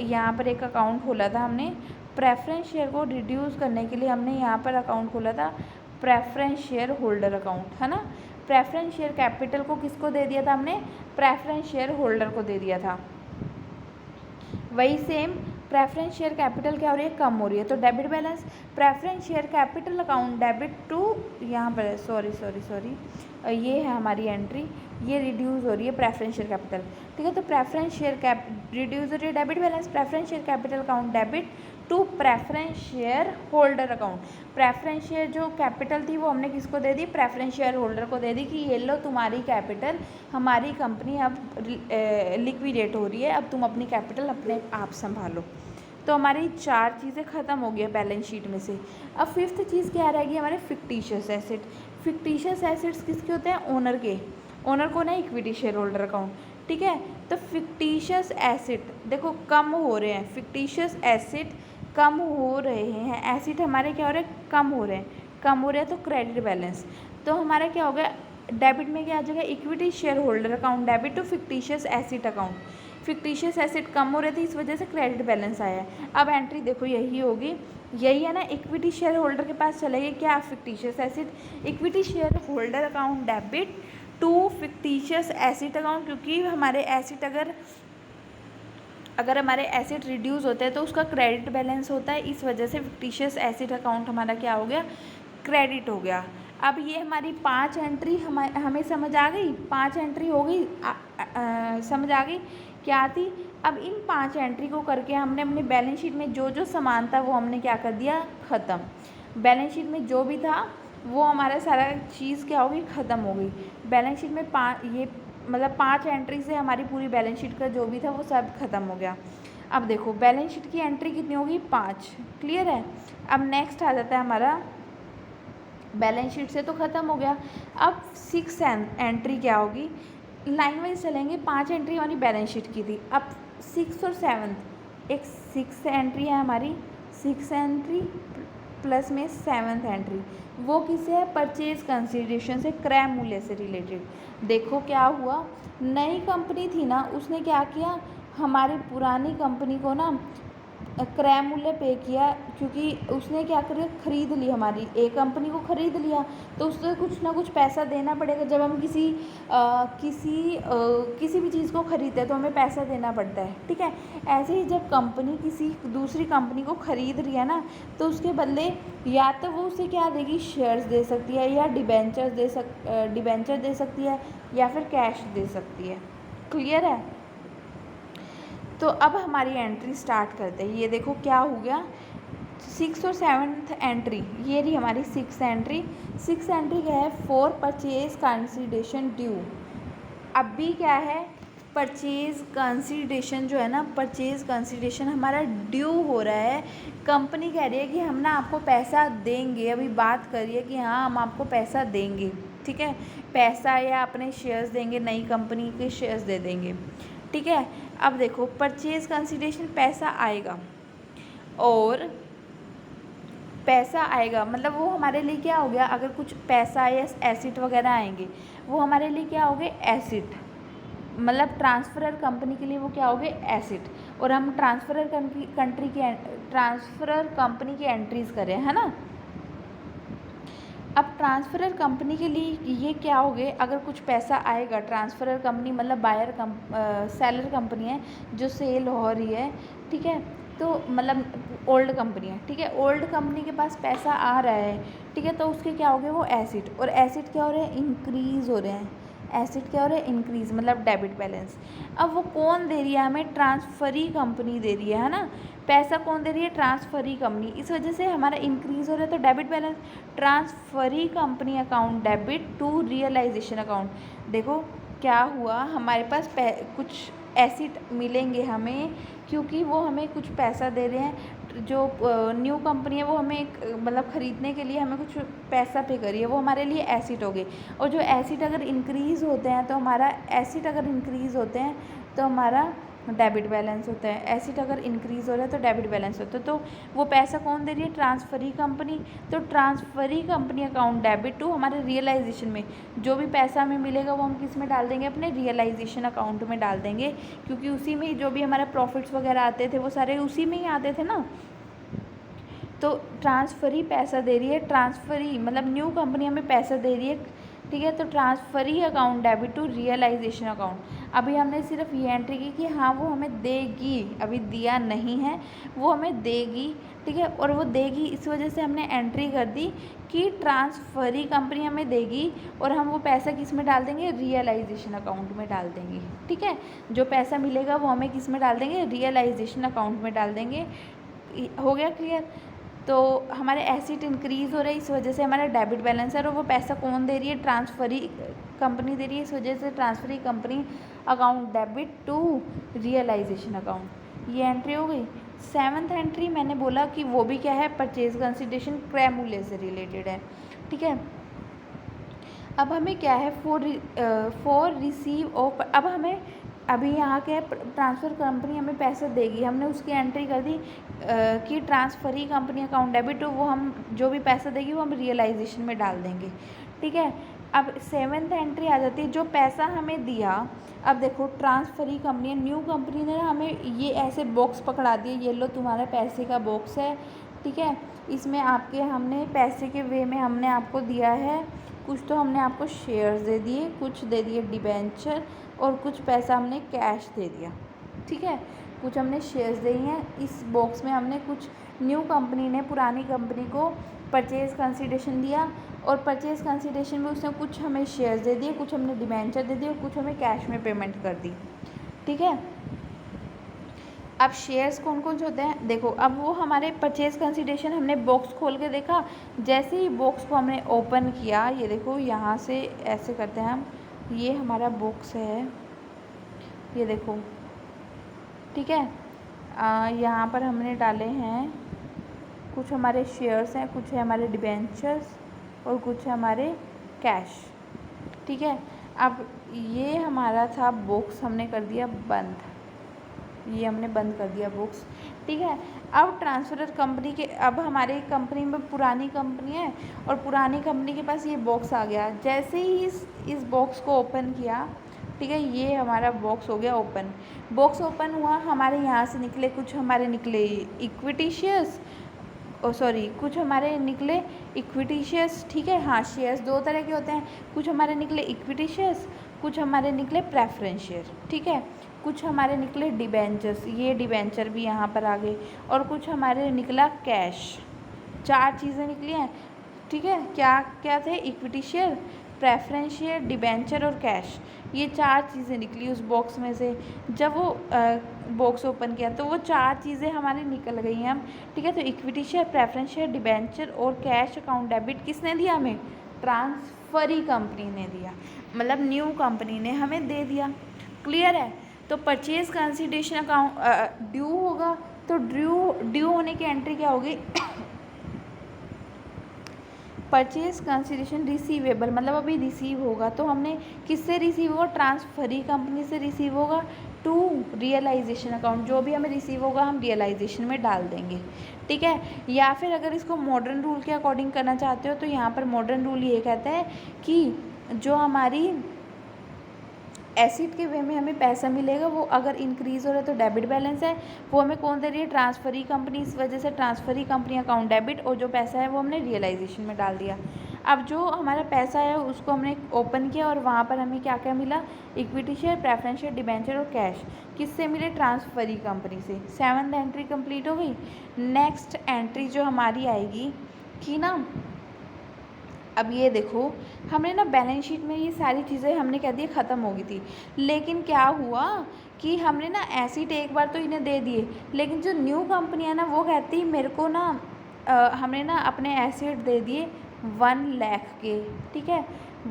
यहाँ पर एक अकाउंट खोला था, हमने प्रेफरेंस शेयर को रिड्यूस करने के लिए हमने यहाँ पर अकाउंट खोला था प्रेफरेंस शेयर होल्डर अकाउंट, है ना। प्रेफरेंस शेयर कैपिटल को किसको दे दिया था हमने, प्रेफरेंस शेयर होल्डर को दे दिया था। वही सेम प्रेफरेंस शेयर कैपिटल क्या हो रही है कम हो रही है, तो debit balance preference share capital account debit to, यहाँ पर सॉरी ये है हमारी एंट्री, ये रिड्यूस हो रही है प्रेफरेंस शेयर कैपिटल। ठीक है, तो प्रेफरेंस शेयर रिड्यूस हो रही है debit balance preference share capital account debit to preference share holder account. Preference share जो कैपिटल थी वो हमने किसको दे दी, प्रेफरेंस शेयर होल्डर को दे दी कि ये लो तुम्हारी कैपिटल, हमारी कंपनी अब लिक्विडेट हो रही है, अब तुम अपनी कैपिटल अपने आप संभालो। तो हमारी चार चीज़ें ख़त्म हो गई है बैलेंस शीट में से। अब फिफ्थ चीज़ क्या रहेगी हमारे फिक्टिशियस एसेट। फिक्टिशियस एसेट्स किसके होते हैं, ओनर के, ओनर को ना इक्विटी शेयर होल्डर अकाउंट। ठीक है, तो फिक्टिशियस एसेट देखो कम हो रहे हैं, फिक्टिशियस एसेट कम हो रहे हैं, एसेट हमारे क्या हो रहे हैं कम हो रहे हैं, कम हो रहे हैं तो क्रेडिट बैलेंस, तो हमारा क्या हो गया डेबिट में क्या आ जाएगा equity share holder account debit to fictitious asset account. Fictitious asset कम हो रहे थे इस वजह से क्रेडिट बैलेंस आया है। अब एंट्री देखो यही होगी, यही है ना, इक्विटी शेयर होल्डर के पास चलेगी क्या fictitious asset, equity share holder account debit to fictitious asset account, क्योंकि हमारे एसेट अगर हमारे एसेट रिड्यूस होते हैं तो उसका क्रेडिट बैलेंस होता है, इस वजह से फिक्टिशियस एसेट अकाउंट हमारा क्या हो गया क्रेडिट हो गया। अब ये हमारी 5 एंट्री हमें समझ आ गई, 5 एंट्री हो गई, समझ आ गई क्या थी। अब इन 5 एंट्री को करके हमने अपनी बैलेंस शीट में जो जो सामान था वो हमने क्या कर दिया, ख़त्म। बैलेंस शीट में जो भी था वो हमारा सारा चीज़ क्या हो गई, ख़त्म हो गई। बैलेंस शीट में ये मतलब 5 एंट्री से हमारी पूरी बैलेंस शीट का जो भी था वो सब ख़त्म हो गया। अब देखो बैलेंस शीट की एंट्री कितनी होगी, 5। क्लियर है। अब नेक्स्ट आ जाता है हमारा, बैलेंस शीट से तो ख़त्म हो गया। अब 6 एंट्री क्या होगी, लाइन वाइज चलेंगे। 5 एंट्री हमारी बैलेंस शीट की थी। अब 6 और 7, एक 6 एंट्री है हमारी, 6 एंट्री प्लस में 7th एंट्री, वो किससे है, परचेज कंसिडरेशन से, क्रय मूल्य से रिलेटेड। देखो क्या हुआ, नई कंपनी थी ना, उसने क्या किया, हमारी पुरानी कंपनी को ना क्रय मूल्य पे किया, क्योंकि उसने क्या कर खरीद ली, हमारी एक कंपनी को खरीद लिया, तो उससे कुछ ना कुछ पैसा देना पड़ेगा। जब हम किसी भी चीज़ को खरीदते हैं तो हमें पैसा देना पड़ता है, ठीक है। ऐसे ही जब कंपनी किसी दूसरी कंपनी को खरीद रही है ना, तो उसके बदले या तो वो उसे क्या देगी, शेयर्स दे सकती है, या डिबेंचर दे सकती है, या फिर कैश दे सकती है। क्लियर है। तो अब हमारी एंट्री स्टार्ट करते हैं। ये देखो क्या हो गया, 6 और 7th एंट्री, ये रही हमारी 6 एंट्री। 6 एंट्री क्या है, फॉर परचेज कंसिडरेशन ड्यू। अब भी क्या है, परचेज कंसिडरेशन जो है ना, परचेज कंसिडरेशन हमारा ड्यू हो रहा है। कंपनी कह रही है कि हम ना आपको पैसा देंगे, अभी बात करिए कि हाँ हम आपको पैसा देंगे, ठीक है, पैसा या अपने शेयर्स देंगे, नई कंपनी के शेयर्स दे देंगे, ठीक है। अब देखो परचेज कंसिडरेशन, पैसा आएगा, और पैसा आएगा मतलब वो हमारे लिए क्या हो गया, अगर कुछ पैसा या एसिड वगैरह आएंगे, वो हमारे लिए क्या हो गए, एसिड, मतलब ट्रांसफरर कंपनी के लिए वो क्या हो गए, एसिड। और हम ट्रांसफरर कंपनी की एंट्रीज करें, है ना। अब ट्रांसफरर कंपनी के लिए ये क्या हो गए, अगर कुछ पैसा आएगा, ट्रांसफरर कंपनी मतलब सेलर कंपनी है जो सेल हो रही है, ठीक है, तो मतलब ओल्ड कंपनी है, ठीक है, ओल्ड कंपनी के पास पैसा आ रहा है, ठीक है, तो उसके क्या हो गए, वो एसिड, और एसिड क्या हो रहे हैं, इंक्रीज़ हो रहे हैं। एसिड क्या हो रहा है, इंक्रीज़, मतलब डेबिट बैलेंस। अब वो कौन दे रही है हमें, ट्रांसफरी कंपनी दे रही है ना। पैसा कौन दे रही है, ट्रांसफरी कंपनी, इस वजह से हमारा इंक्रीज़ हो रहा है, तो debit balance, transferee company account debit to realisation account. देखो क्या हुआ, हमारे पास कुछ एसिड मिलेंगे हमें, क्योंकि वो हमें कुछ पैसा दे रहे हैं। जो न्यू कंपनी है वो हमें मतलब ख़रीदने के लिए हमें कुछ पैसा पे करी है, वो हमारे लिए एसिड हो गए। और जो एसिड अगर इंक्रीज़ होते हैं तो हमारा, एसिड अगर इंक्रीज़ होते हैं तो हमारा डेबिट बैलेंस होता है। एसिड अगर इंक्रीज़ हो रहा है तो डेबिट बैलेंस होता है। तो वो पैसा कौन दे रही है, ट्रांसफरी कंपनी। तो transferee company account debit to, हमारे रियलाइजेशन में जो भी पैसा हमें मिलेगा वो हम किस में डाल देंगे, अपने रियलाइजेशन अकाउंट में डाल देंगे, क्योंकि उसी में जो भी हमारे प्रॉफिट्स वगैरह आते थे वो सारे उसी में ही आते थे ना। तो ट्रांसफरी पैसा दे रही है, ट्रांसफरी मतलब न्यू कंपनी हमें पैसा दे रही है, ठीक है। तो transferee account debit to realisation account. अभी हमने सिर्फ ये एंट्री की कि हाँ वो हमें देगी, अभी दिया नहीं है, वो हमें देगी, ठीक है। और वो देगी इस वजह से हमने एंट्री कर दी कि ट्रांसफरी कंपनी हमें देगी, और हम वो पैसा किस में डाल देंगे, रियलाइजेशन अकाउंट में डाल देंगे, ठीक है। जो पैसा मिलेगा वो हमें किस में डाल देंगे, रियलाइजेशन अकाउंट में डाल देंगे। हो गया क्लियर। तो हमारे एसिड इंक्रीज़ हो रहे हैं, इस वजह से हमारा डेबिट बैलेंस है, और वो पैसा कौन दे रही है, ट्रांसफरी कंपनी दे रही है, इस वजह से transferee company account debit to realisation account. ये एंट्री हो गई। 7th एंट्री मैंने बोला कि वो भी क्या है, परचेज कंसिडरेशन क्रय मूल्य से रिलेटेड है, ठीक है। अब हमें क्या है, फॉर रिसीव ऑफ, अब हमें अभी यहाँ क्या है, ट्रांसफ़र कंपनी हमें पैसा देगी, हमने उसकी एंट्री कर दी कि ट्रांसफरी कंपनी अकाउंट डेबिट, तो वो हम जो भी पैसा देगी वो हम रियलाइजेशन में डाल देंगे, ठीक है। अब 7th एंट्री आ जाती है, जो पैसा हमें दिया। अब देखो ट्रांसफरी कंपनी, न्यू कंपनी ने हमें ये ऐसे बॉक्स पकड़ा दिए, ये लो तुम्हारा पैसे का बॉक्स है, ठीक है, इसमें आपके हमने पैसे के वे में हमने आपको दिया है, कुछ तो हमने आपको शेयर्स दे दिए, कुछ दे दिए डिबेंचर, और कुछ पैसा हमने कैश दे दिया, ठीक है। कुछ हमने शेयर्स दिए हैं। इस बॉक्स में हमने कुछ, न्यू कंपनी ने पुरानी कंपनी को परचेज कंसिडरेशन दिया, और परचेज कंसिडरेशन में उसने कुछ हमें शेयर्स दे दिए, कुछ हमने डिबेंचर दे दिए और कुछ हमें कैश में पेमेंट कर दी। ठीक है, अब शेयर्स कौन कौन से होते हैं देखो। अब वो हमारे परचेज कंसिडरेशन हमने बॉक्स खोल के देखा, जैसे ही बॉक्स को हमने ओपन किया, ये देखो यहाँ से ऐसे करते हैं हम, ये हमारा बॉक्स है, ये देखो। ठीक है, यहाँ पर हमने डाले हैं कुछ हमारे शेयर्स हैं, कुछ है हमारे डिबेंचर्स और कुछ है हमारे कैश। ठीक है, अब ये हमारा था बॉक्स, हमने कर दिया बंद, ये हमने बंद कर दिया बॉक्स। ठीक है, अब ट्रांसफरर कंपनी के, अब हमारे कंपनी में पुरानी कंपनी है और पुरानी कंपनी के पास ये बॉक्स आ गया। जैसे ही इस बॉक्स को ओपन किया, ठीक है, ये हमारा बॉक्स हो गया ओपन। बॉक्स ओपन हुआ, हमारे यहाँ से निकले कुछ हमारे निकले इक्विटी शेयर्स, कुछ हमारे निकले इक्विटी शेयर्स। ठीक है, हाँ, शेयर्स दो तरह के होते हैं, कुछ हमारे निकले इक्विटी शेयर्स, कुछ हमारे निकले प्रेफरेंस शेयर। ठीक है, कुछ हमारे निकले डिबेंचर्स, ये डिबेंचर भी यहाँ पर आ गए, और कुछ हमारे निकला कैश। 4 चीज़ें निकली हैं। ठीक है, क्या क्या थे? Equity share, preference share, debenture और कैश, ये 4 चीज़ें निकली उस बॉक्स में से। जब वो बॉक्स ओपन किया तो वो 4 चीज़ें हमारी निकल गई हैं हम। ठीक है, तो equity share, preference share, debenture और कैश अकाउंट डेबिट किसने दिया हमें? ट्रांसफरी कंपनी ने दिया, मतलब न्यू कंपनी ने हमें दे दिया। क्लियर है? तो परचेज कंसिडरेशन अकाउंट ड्यू होगा, तो ड्यू होने की एंट्री क्या होगी? परचेज कंसिडरेशन रिसीवेबल, मतलब अभी रिसीव होगा, तो हमने किससे रिसीव होगा? ट्रांसफरी कंपनी से रिसीव होगा टू रियलाइजेशन अकाउंट। जो भी हमें रिसीव होगा हम रियलाइजेशन में डाल देंगे। ठीक है, या फिर अगर इसको मॉडर्न रूल के अकॉर्डिंग करना चाहते हो तो यहाँ पर मॉडर्न रूल ये कहता है कि जो हमारी एसिड के वे में हमें पैसा मिलेगा, वो अगर इंक्रीज़ हो रहा है तो डेबिट बैलेंस है, वो हमें कौन दे रही है? Transferee company. इस वजह से ट्रांसफरी कंपनी अकाउंट डेबिट, और जो पैसा है वो हमने रियलाइजेशन में डाल दिया। अब जो हमारा पैसा है उसको हमने ओपन किया और वहाँ पर हमें क्या क्या मिला? Equity share, preference share, debenture और कैश। किससे मिले? ट्रांसफरी कंपनी से। 7th एंट्री कंप्लीट हो गई। नेक्स्ट एंट्री जो हमारी आएगी कि ना, अब ये देखो, हमने ना बैलेंस शीट में ये सारी चीज़ें हमने कह दी ख़त्म हो गई थी, लेकिन क्या हुआ कि हमने ना एसिड एक बार तो इन्हें दे दिए, लेकिन जो न्यू कंपनी है ना वो कहती मेरे को ना हमने ना अपने एसिड दे दिए 1 लाख के। ठीक है,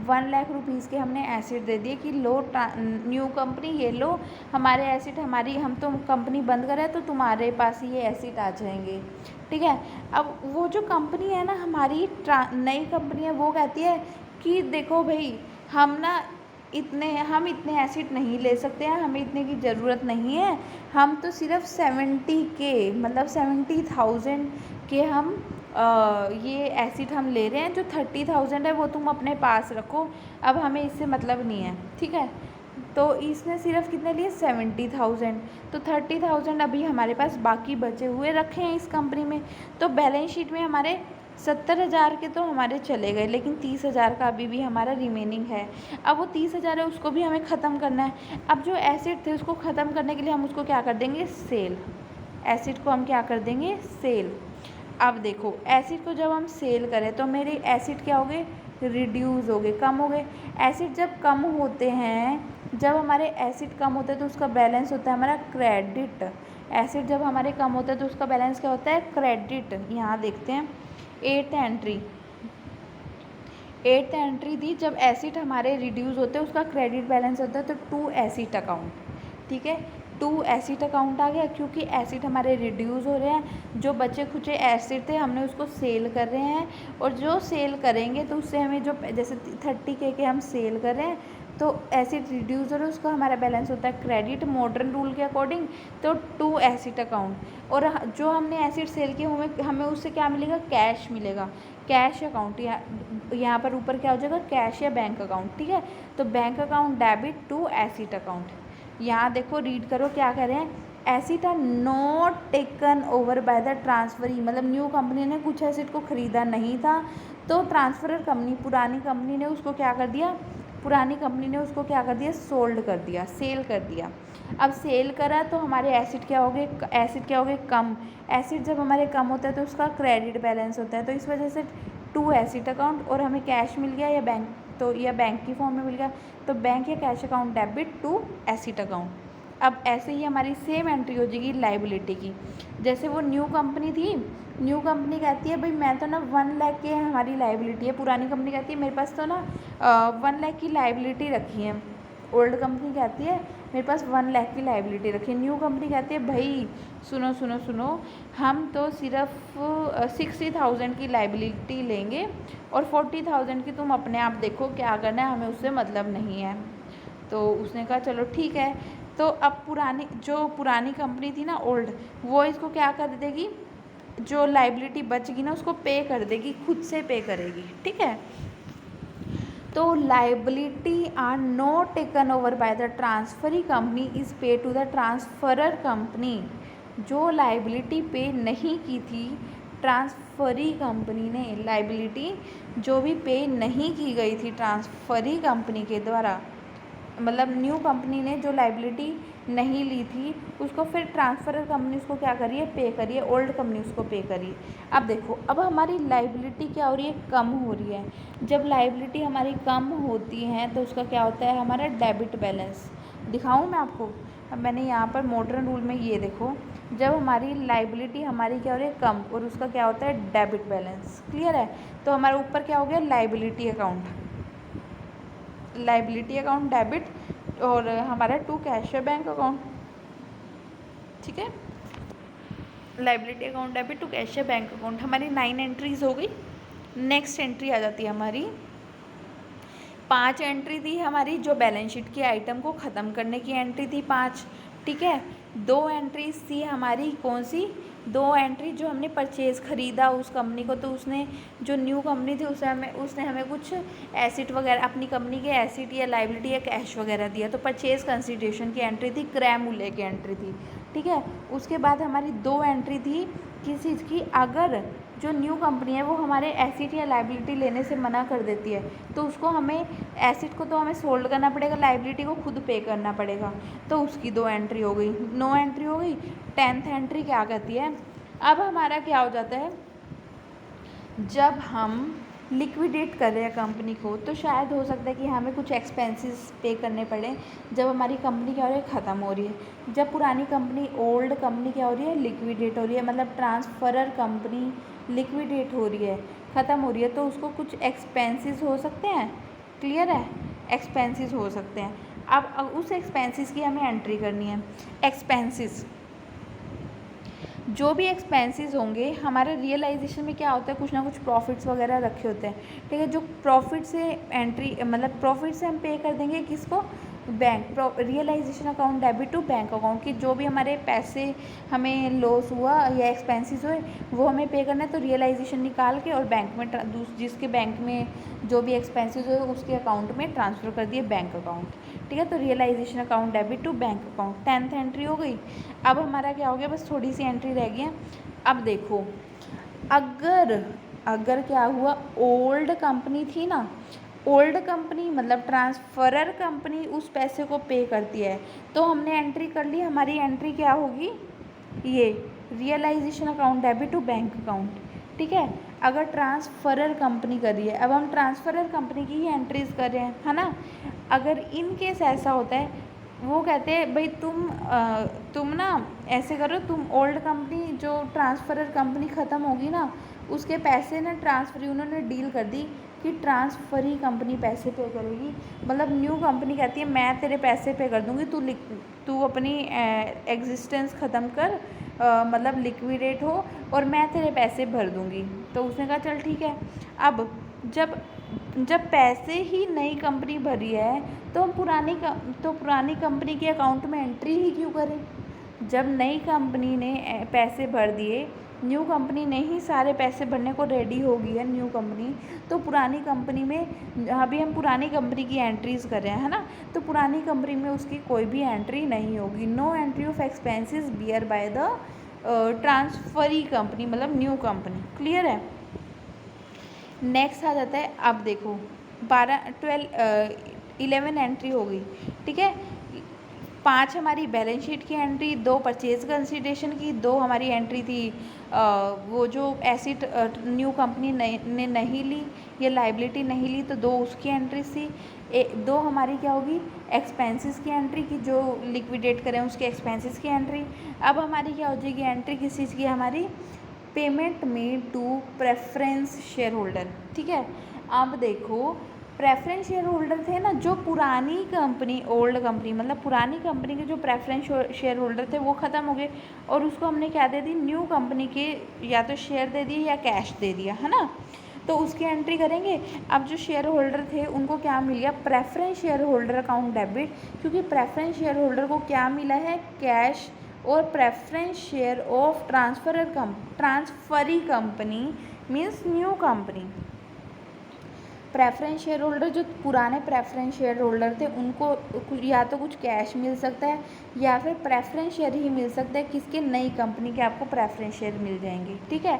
1 लाख रुपीज़ के हमने एसिड दे दिए कि लो न्यू कंपनी, ये लो हमारे एसिड, हमारी हम तो कंपनी बंद करें तो तुम्हारे पास ये एसिड आ जाएंगे। ठीक है, अब वो जो कंपनी है ना हमारी नई कंपनी है, वो कहती है कि देखो भाई, हम इतने एसिड नहीं ले सकते हैं, हमें इतने की ज़रूरत नहीं है, हम तो सिर्फ 70 के, मतलब 70,000 के हम ये एसिड हम ले रहे हैं, जो 30,000 है वो तुम अपने पास रखो, अब हमें इससे मतलब नहीं है। ठीक है, तो इसने सिर्फ कितने लिए? 70,000, तो 30,000 अभी हमारे पास बाकी बचे हुए रखे हैं इस कंपनी में। तो बैलेंस शीट में हमारे 70,000 के तो हमारे चले गए, लेकिन 30,000 का अभी भी हमारा रिमेनिंग है। अब वो 30,000 है, उसको भी हमें ख़त्म करना है। अब जो एसिड थे उसको ख़त्म करने के लिए हम उसको क्या कर देंगे? सेल। एसिड को हम क्या कर देंगे? सेल। अब देखो, एसिड को जब हम सेल करें तो मेरे एसिड क्या हो गए? रिड्यूस हो गए, कम हो गए। एसिड जब कम होते हैं, जब हमारे एसिड कम होते हैं तो उसका बैलेंस होता है हमारा क्रेडिट। एसिड जब हमारे कम होता है तो उसका बैलेंस क्या होता है? क्रेडिट। यहाँ देखते हैं 8th एंट्री थी, जब एसिड हमारे रिड्यूस होते हैं उसका क्रेडिट बैलेंस होता है तो टू एसिड अकाउंट। ठीक है, 2 एसिड अकाउंट आ गया, क्योंकि एसिड हमारे रिड्यूस हो रहे हैं, जो बचे खुचे एसिड थे हमने उसको सेल कर रहे हैं, और जो सेल करेंगे तो उससे हमें जो जैसे 30 के हम सेल कर रहे हैं तो एसिड रिड्यूस हो रहा है, उसका हमारा बैलेंस होता है क्रेडिट मॉडर्न रूल के अकॉर्डिंग, तो 2 एसिड अकाउंट। और जो हमने एसिड सेल किया हमें उससे क्या मिलेगा? कैश मिलेगा, कैश अकाउंट। यहाँ पर ऊपर क्या हो जाएगा? कैश या बैंक अकाउंट। ठीक है, तो bank account debit to asset account. यहाँ देखो, रीड करो क्या कह रहे हैं? Asset are not taken over by the transferee, मतलब न्यू कंपनी ने कुछ एसिड को ख़रीदा नहीं था, तो ट्रांसफरर कंपनी, पुरानी कंपनी ने उसको क्या कर दिया? सोल्ड कर दिया, सेल कर दिया। अब सेल करा तो हमारे एसिड क्या हो गए? कम। एसिड जब हमारे कम होता है तो उसका क्रेडिट बैलेंस होता है, तो इस वजह से टू एसिड अकाउंट, और हमें कैश मिल गया या बैंक, तो या बैंक की फॉर्म में मिल गया, तो बैंक या cash account debit to asset account. अब ऐसे ही हमारी सेम एंट्री हो जाएगी लाइबिलिटी की। जैसे वो न्यू कंपनी थी, न्यू कंपनी कहती है भाई मैं तो ना 1 लाख की हमारी लाइबिलिटी है, पुरानी कंपनी कहती है मेरे पास तो ना 1 लाख की लाइबिलिटी रखी है। ओल्ड कंपनी कहती है मेरे पास 1 लाख की लाइबिलिटी रखी है। न्यू कंपनी कहती है भाई सुनो सुनो सुनो, हम तो सिर्फ 60,000 की लाइबिलिटी लेंगे और 40,000 की तुम अपने आप देखो क्या करना है, हमें उससे मतलब नहीं है। तो उसने कहा चलो ठीक है। तो अब पुरानी कंपनी थी ना ओल्ड, वो इसको क्या कर देगी, जो लाइबिलिटी बचेगी ना उसको पे कर देगी, खुद से पे करेगी, ठीक है। तो liability are not taken over by the transferee company is pay to the transferor company. जो लाइबिलिटी पे नहीं की थी ट्रांसफरी कंपनी ने, लाइबिलिटी जो भी पे नहीं की गई थी ट्रांसफरी कंपनी के द्वारा, मतलब न्यू कंपनी ने जो लाइबिलिटी नहीं ली थी उसको फिर ट्रांसफरर कंपनी उसको क्या करिए, पे करिए, ओल्ड कंपनी उसको पे करिए। अब देखो अब हमारी लाइबिलिटी क्या हो रही है, कम हो रही है। जब लाइबिलिटी हमारी कम होती है तो उसका क्या होता है, हमारा डेबिट बैलेंस। दिखाऊं मैं आपको, अब मैंने यहाँ पर मॉडर्न रूल में ये देखो, जब हमारी लाइबिलिटी हमारी क्या हो रही है, कम, और उसका क्या होता है, डेबिट बैलेंस। क्लियर है। तो हमारे ऊपर क्या हो गया, liability account, liability account debit, और हमारा टू कैश है बैंक अकाउंट, ठीक है। Liability account debit to cash है बैंक अकाउंट, हमारी 9 एंट्रीज हो गई। नेक्स्ट एंट्री आ जाती है हमारी 5 एंट्री थी हमारी, जो बैलेंस शीट की आइटम को ख़त्म करने की एंट्री थी 5, ठीक है। 2 एंट्रीज थी हमारी, कौन सी, 2 एंट्री जो हमने परचेज़ ख़रीदा उस कंपनी को, तो उसने जो न्यू कंपनी थी उसने हमें कुछ एसिड वगैरह, अपनी कंपनी के एसिड या लाइबिलिटी या कैश वगैरह दिया, तो परचेज़ कंसिडरेशन की एंट्री थी, क्रय मूल्य की एंट्री थी, ठीक है। उसके बाद हमारी 2 एंट्री थी किस चीज़ की, अगर जो न्यू कंपनी है वो हमारे एसिड या लाइबिलिटी लेने से मना कर देती है तो उसको हमें, एसिड को तो हमें सोल्ड करना पड़ेगा, लाइबिलिटी को खुद पे करना पड़ेगा, तो उसकी 2 एंट्री हो गई, 9 एंट्री हो गई। 10th एंट्री क्या कहती है, अब हमारा क्या हो जाता है, जब हम लिक्विडेट कर रहे हैं कंपनी को तो शायद हो सकता है कि हमें कुछ एक्सपेंसेस पे करने पड़े, जब हमारी कंपनी क्या हो रही है, ख़त्म हो रही है। जब पुरानी कंपनी, ओल्ड कंपनी क्या हो रही है, लिक्विडेट हो रही है, मतलब ट्रांसफरर कंपनी लिक्विडेट हो रही है, ख़त्म हो रही है, तो उसको कुछ एक्सपेंसेस हो सकते हैं। क्लियर है, एक्सपेंसेस हो सकते हैं। अब उस एक्सपेंसेस की हमें एंट्री करनी है। एक्सपेंसेस, जो भी एक्सपेंसेस होंगे, हमारे रियलाइजेशन में क्या होता है, कुछ ना कुछ प्रॉफिट्स वगैरह रखे होते हैं, ठीक है। जो प्रॉफिट से एंट्री, मतलब प्रॉफिट से हम पे कर देंगे किसको, bank, realisation account debit to bank account, की जो भी हमारे पैसे हमें लॉस हुआ या एक्सपेंसेस हुए वो हमें पे करना है, तो रियलाइजेशन निकाल के और बैंक में जिसके बैंक में जो भी एक्सपेंसेस हुए उसके अकाउंट में ट्रांसफ़र कर दिए बैंक अकाउंट, ठीक है। तो realisation account debit to bank account 10th entry हो गई। अब हमारा क्या हो गया, बस थोड़ी सी एंट्री रह गई है। अब देखो, अगर क्या हुआ, ओल्ड कंपनी थी ना, ओल्ड कंपनी मतलब ट्रांसफरर कंपनी उस पैसे को पे करती है, तो हमने एंट्री कर ली, हमारी एंट्री क्या होगी, ये realisation account debit to bank account, ठीक है। अगर ट्रांसफरर कंपनी कर रही है, अब हम ट्रांसफरर कंपनी की ही एंट्रीज कर रहे हैं, है ना। अगर इन केस ऐसा होता है, वो कहते हैं भाई तुम ना ऐसे करो, तुम ओल्ड कंपनी, जो ट्रांसफरर कंपनी ख़त्म होगी ना उसके पैसे ना ट्रांसफरी, उन्होंने डील कर दी कि ट्रांसफरी कंपनी पैसे पे करेगी, मतलब न्यू कंपनी कहती है मैं तेरे पैसे पे कर दूँगी, तू अपनी एग्जिस्टेंस ख़त्म कर, मतलब लिक्विडेट हो और मैं तेरे पैसे भर दूँगी। तो उसने कहा चल ठीक है। अब जब पैसे ही नई कंपनी भरी है तो हम पुरानी कंपनी के अकाउंट में एंट्री ही क्यों करें। जब नई कंपनी ने पैसे भर दिए, न्यू कंपनी ने ही सारे पैसे भरने को रेडी हो गई है न्यू कंपनी, तो पुरानी कंपनी में अभी हम पुरानी कंपनी की एंट्रीज़ कर रहे हैं, है ना। तो पुरानी कंपनी में उसकी कोई भी एंट्री नहीं होगी। No entry of expenses bear by the transferee company, मतलब न्यू कंपनी। क्लियर है। नेक्स्ट आ जाता है, अब देखो 11 एंट्री हो गई, ठीक है। 5 हमारी बैलेंस शीट की एंट्री, 2 परचेज कंसिडरेशन की, 2 हमारी एंट्री थी वो जो एसिड न्यू कंपनी ने नहीं ली, ये लाइबिलिटी नहीं ली, तो 2 उसकी एंट्री थी। 2 हमारी क्या होगी एक्सपेंसेस की एंट्री की, जो लिक्विडेट करें उसके एक्सपेंसेस की एंट्री। अब हमारी क्या हो जाएगी एंट्री किस चीज़ की, हमारी payment made to preference share holder. ठीक है, अब देखो प्रेफरेंस शेयर होल्डर थे ना, जो पुरानी कंपनी ओल्ड कंपनी मतलब पुरानी कंपनी के जो प्रेफरेंस शेयर होल्डर थे वो ख़त्म हो गए, और उसको हमने क्या दे दी न्यू कंपनी के या तो शेयर दे दिए या कैश दे दिया, है ना। तो उसकी एंट्री करेंगे। अब जो शेयर होल्डर थे उनको क्या मिल गया, preference share holder account debit, क्योंकि प्रेफरेंस शेयर होल्डर को क्या मिला है, कैश और preference share of transferee company means new company. Preference share holder जो पुराने प्रेफरेंस शेयर होल्डर थे उनको या तो कुछ कैश मिल सकता है या फिर प्रेफरेंस शेयर ही मिल सकता है, किसके, नई कंपनी के आपको प्रेफरेंस शेयर मिल जाएंगे। ठीक है,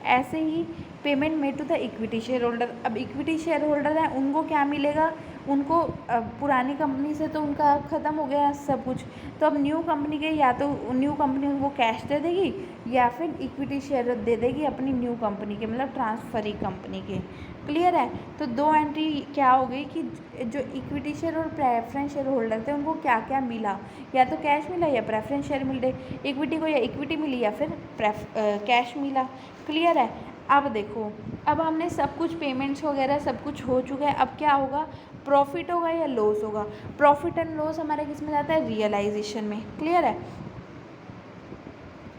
ऐसे ही payment made to the equity share holder. अब इक्विटी शेयर होल्डर है उनको क्या मिलेगा, उनको पुरानी कंपनी से तो उनका ख़त्म हो गया सब कुछ, तो अब न्यू कंपनी के या तो न्यू कंपनी उनको कैश दे देगी या फिर इक्विटी शेयर दे देगी अपनी न्यू कंपनी के मतलब ट्रांसफरी कंपनी के। क्लियर है। तो 2 एंट्री क्या हो गई कि जो इक्विटी शेयर और प्रेफरेंस शेयर होल्डर थे उनको क्या क्या मिला, या तो कैश मिला या प्रेफरेंस शेयर मिल गए, इक्विटी को या इक्विटी मिली या फिर कैश मिला। क्लियर है। अब देखो, अब हमने सब कुछ पेमेंट्स वगैरह सब कुछ हो चुका है, अब क्या होगा, प्रॉफिट होगा या लॉस होगा। प्रॉफिट एंड लॉस हमारा किस में जाता है, रियलाइजेशन में। क्लियर है।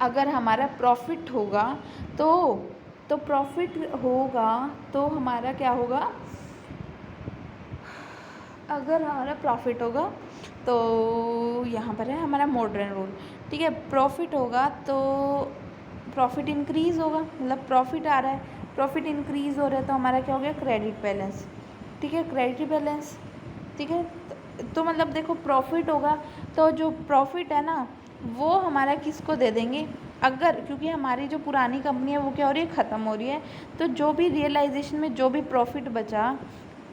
अगर हमारा प्रॉफिट होगा तो प्रॉफिट होगा तो हमारा क्या होगा, अगर हमारा प्रॉफिट होगा तो यहाँ पर है हमारा मॉडर्न रूल। ठीक है, प्रॉफिट होगा तो प्रॉफिट इंक्रीज़ होगा, मतलब प्रॉफिट आ रहा है, प्रॉफिट इंक्रीज़ हो रहा है तो हमारा क्या हो गया, क्रेडिट बैलेंस। ठीक है, क्रेडिट बैलेंस। ठीक है, तो मतलब देखो प्रॉफिट होगा तो जो प्रॉफिट है ना वो हमारा किसको दे देंगे, अगर क्योंकि हमारी जो पुरानी कंपनी है वो क्या हो रही है, ख़त्म हो रही है, तो जो भी रियलाइजेशन में जो भी प्रॉफिट बचा,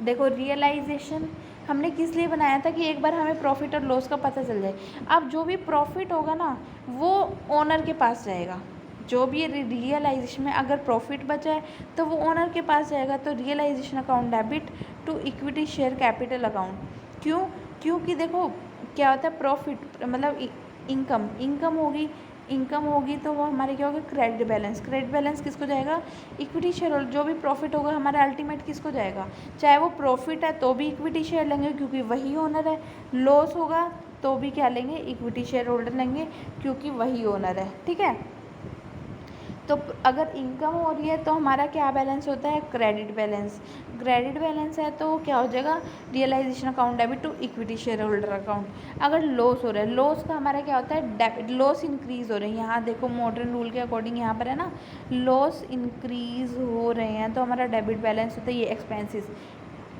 देखो रियलाइजेशन हमने किस लिए बनाया था कि एक बार हमें प्रॉफिट और लॉस का पता चल जाए। अब जो भी प्रॉफिट होगा ना वो ओनर के पास जाएगा, जो भी रियलाइजेशन में अगर प्रॉफिट बचा है तो वो ओनर के पास जाएगा, तो realisation account debit to equity share capital account. क्यों, क्योंकि देखो क्या होता है, प्रॉफिट मतलब इनकम होगी तो वो हमारे क्या होगा, क्रेडिट बैलेंस। क्रेडिट बैलेंस किसको जाएगा, इक्विटी शेयर होल्डर। जो भी प्रॉफिट होगा हमारा अल्टीमेट किसको जाएगा, चाहे वो प्रॉफिट है तो भी इक्विटी शेयर लेंगे क्योंकि वही ओनर है, लॉस होगा तो भी क्या लेंगे, इक्विटी शेयर होल्डर लेंगे क्योंकि वही ओनर है। ठीक है, तो अगर इनकम हो रही है तो हमारा क्या बैलेंस होता है, क्रेडिट बैलेंस। क्रेडिट बैलेंस है तो क्या हो जाएगा, realisation account debit to equity share holder account. अगर लॉस हो रहा है, लॉस का हमारा क्या होता है, डेबिट। लॉस इंक्रीज़ हो रहे हैं, यहाँ देखो मॉडर्न रूल के अकॉर्डिंग यहाँ पर है ना, लॉस इंक्रीज़ हो रहे हैं तो हमारा डेबिट बैलेंस होता है ये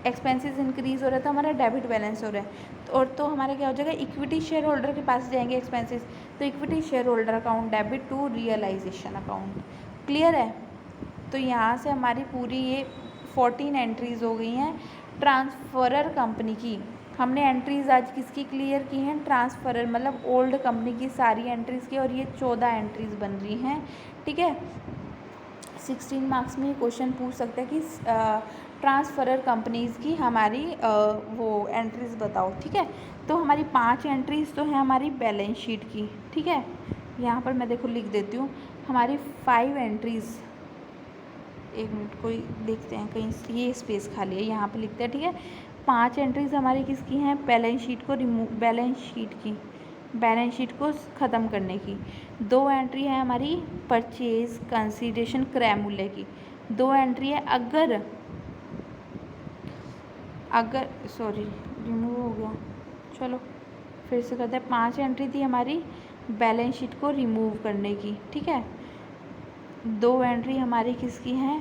एक्सपेंसेस इंक्रीज़ हो रहा है तो हमारा डेबिट बैलेंस हो रहा है, और तो हमारा क्या हो जाएगा, इक्विटी शेयर होल्डर के पास जाएंगे एक्सपेंसेस, तो equity share holder account debit to realisation account. Clear है। तो यहाँ से हमारी पूरी ये 14 एंट्रीज़ हो गई हैं ट्रांसफरर कंपनी की। हमने एंट्रीज़ आज किसकी क्लियर की हैं, ट्रांसफरर मतलब ओल्ड कंपनी की सारी एंट्रीज़ की, और ये 14 एंट्रीज़ बन रही हैं। ठीक है, 16 मार्क्स में ये क्वेश्चन पूछ सकते हैं कि ट्रांसफरर कंपनीज़ की हमारी वो एंट्रीज़ बताओ। ठीक है, तो हमारी 5 एंट्रीज़ तो हैं हमारी बैलेंस शीट की। ठीक है, यहाँ पर मैं देखो लिख देती हूँ हमारी 5 एंट्रीज़, एक मिनट कोई देखते हैं कहीं ये स्पेस खाली है, यहाँ पर लिखते हैं। ठीक है, 5 एंट्रीज़ हमारी किसकी हैं, बैलेंस शीट को ख़त्म करने की। 2 एंट्री है हमारी परचेज कंसीडरेशन क्रय मूल्य की। 2 एंट्री है अगर सॉरी रिमूव हो गया, चलो फिर से करते हैं। 5 एंट्री थी हमारी बैलेंस शीट को रिमूव करने की। ठीक है, 2 एंट्री हमारी किसकी हैं,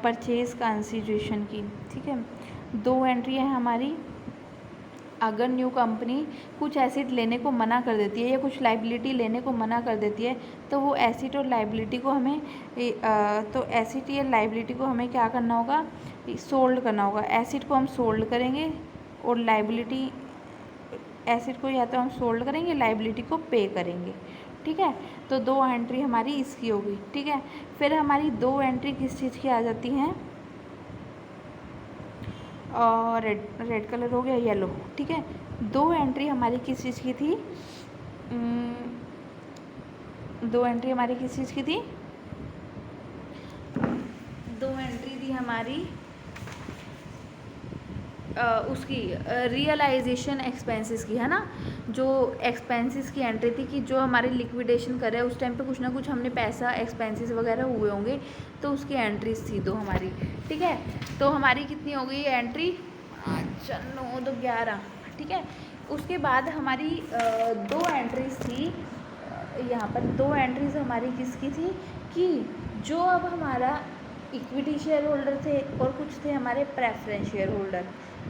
परचेज कंसीडरेशन की। ठीक है, 2 एंट्री है हमारी अगर न्यू कंपनी कुछ एसिड लेने को मना कर देती है या कुछ लाइबिलिटी लेने को मना कर देती है तो वो एसिड और लाइबिलिटी को हमें तो एसिड या लाइबिलिटी को हमें क्या करना होगा, सोल्ड करना होगा। एसिड को हम सोल्ड करेंगे और लाइबिलिटी एसिड को या तो हम सोल्ड करेंगे, लाइबिलिटी को पे करेंगे, ठीक है। तो 2 एंट्री हमारी इसकी होगी, ठीक है। फिर हमारी 2 एंट्री किस चीज़ की आ जाती हैं, और रेड कलर हो गया, येलो, ठीक है। 2 एंट्री हमारी किस चीज़ की थी, 2 एंट्री हमारी किस चीज़ की थी, 2 एंट्री थी हमारी उसकी रियलाइजेशन एक्सपेंसेस की, है ना। जो एक्सपेंसेस की एंट्री थी कि जो हमारी लिक्विडेशन करे उस टाइम पे कुछ ना कुछ हमने पैसा एक्सपेंसेस वगैरह हुए होंगे, तो उसकी एंट्रीज थी 2 हमारी, ठीक है। तो हमारी कितनी हो गई एंट्री, 9 2 11, ठीक है। उसके बाद हमारी 2 एंट्रीज थी, यहाँ पर 2 एंट्रीज हमारी किसकी थी कि जो अब हमारा इक्विटी शेयर होल्डर थे और कुछ थे हमारे प्रेफरेंस शेयर होल्डर।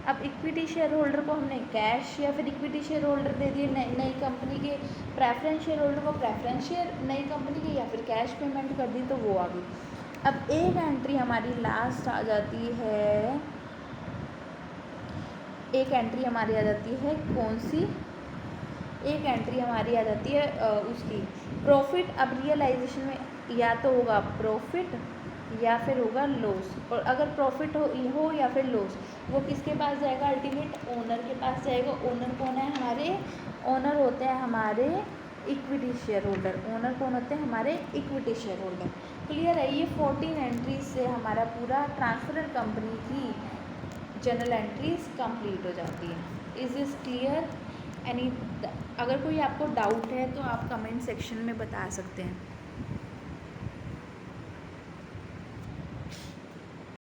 अब इक्विटी शेयर होल्डर को हमने कैश या फिर इक्विटी शेयर होल्डर दे दिए नई कंपनी के, प्रेफरेंस शेयर होल्डर को प्रेफरेंस शेयर नई कंपनी के या फिर कैश पेमेंट कर दी, तो वो आ गई। अब एक एंट्री हमारी लास्ट आ जाती है, एक एंट्री हमारी आ जाती है कौन सी, एक एंट्री हमारी आ जाती है उसकी प्रॉफिट। अब रियलाइजेशन में या तो होगा प्रॉफिट या फिर होगा लॉस, और अगर प्रॉफिट हो या फिर लॉस, वो किसके पास जाएगा, अल्टीमेट ओनर के पास जाएगा। ओनर कौन है हमारे, ओनर होते हैं हमारे इक्विटी शेयर होल्डर। ओनर कौन होते हैं हमारे इक्विटी शेयर होल्डर। क्लियर है, ये 14 एंट्रीज से हमारा पूरा ट्रांसफर कंपनी की जनरल एंट्रीज कंप्लीट हो जाती है। Is this clear? एनी, अगर कोई आपको डाउट है तो आप कमेंट सेक्शन में बता सकते हैं।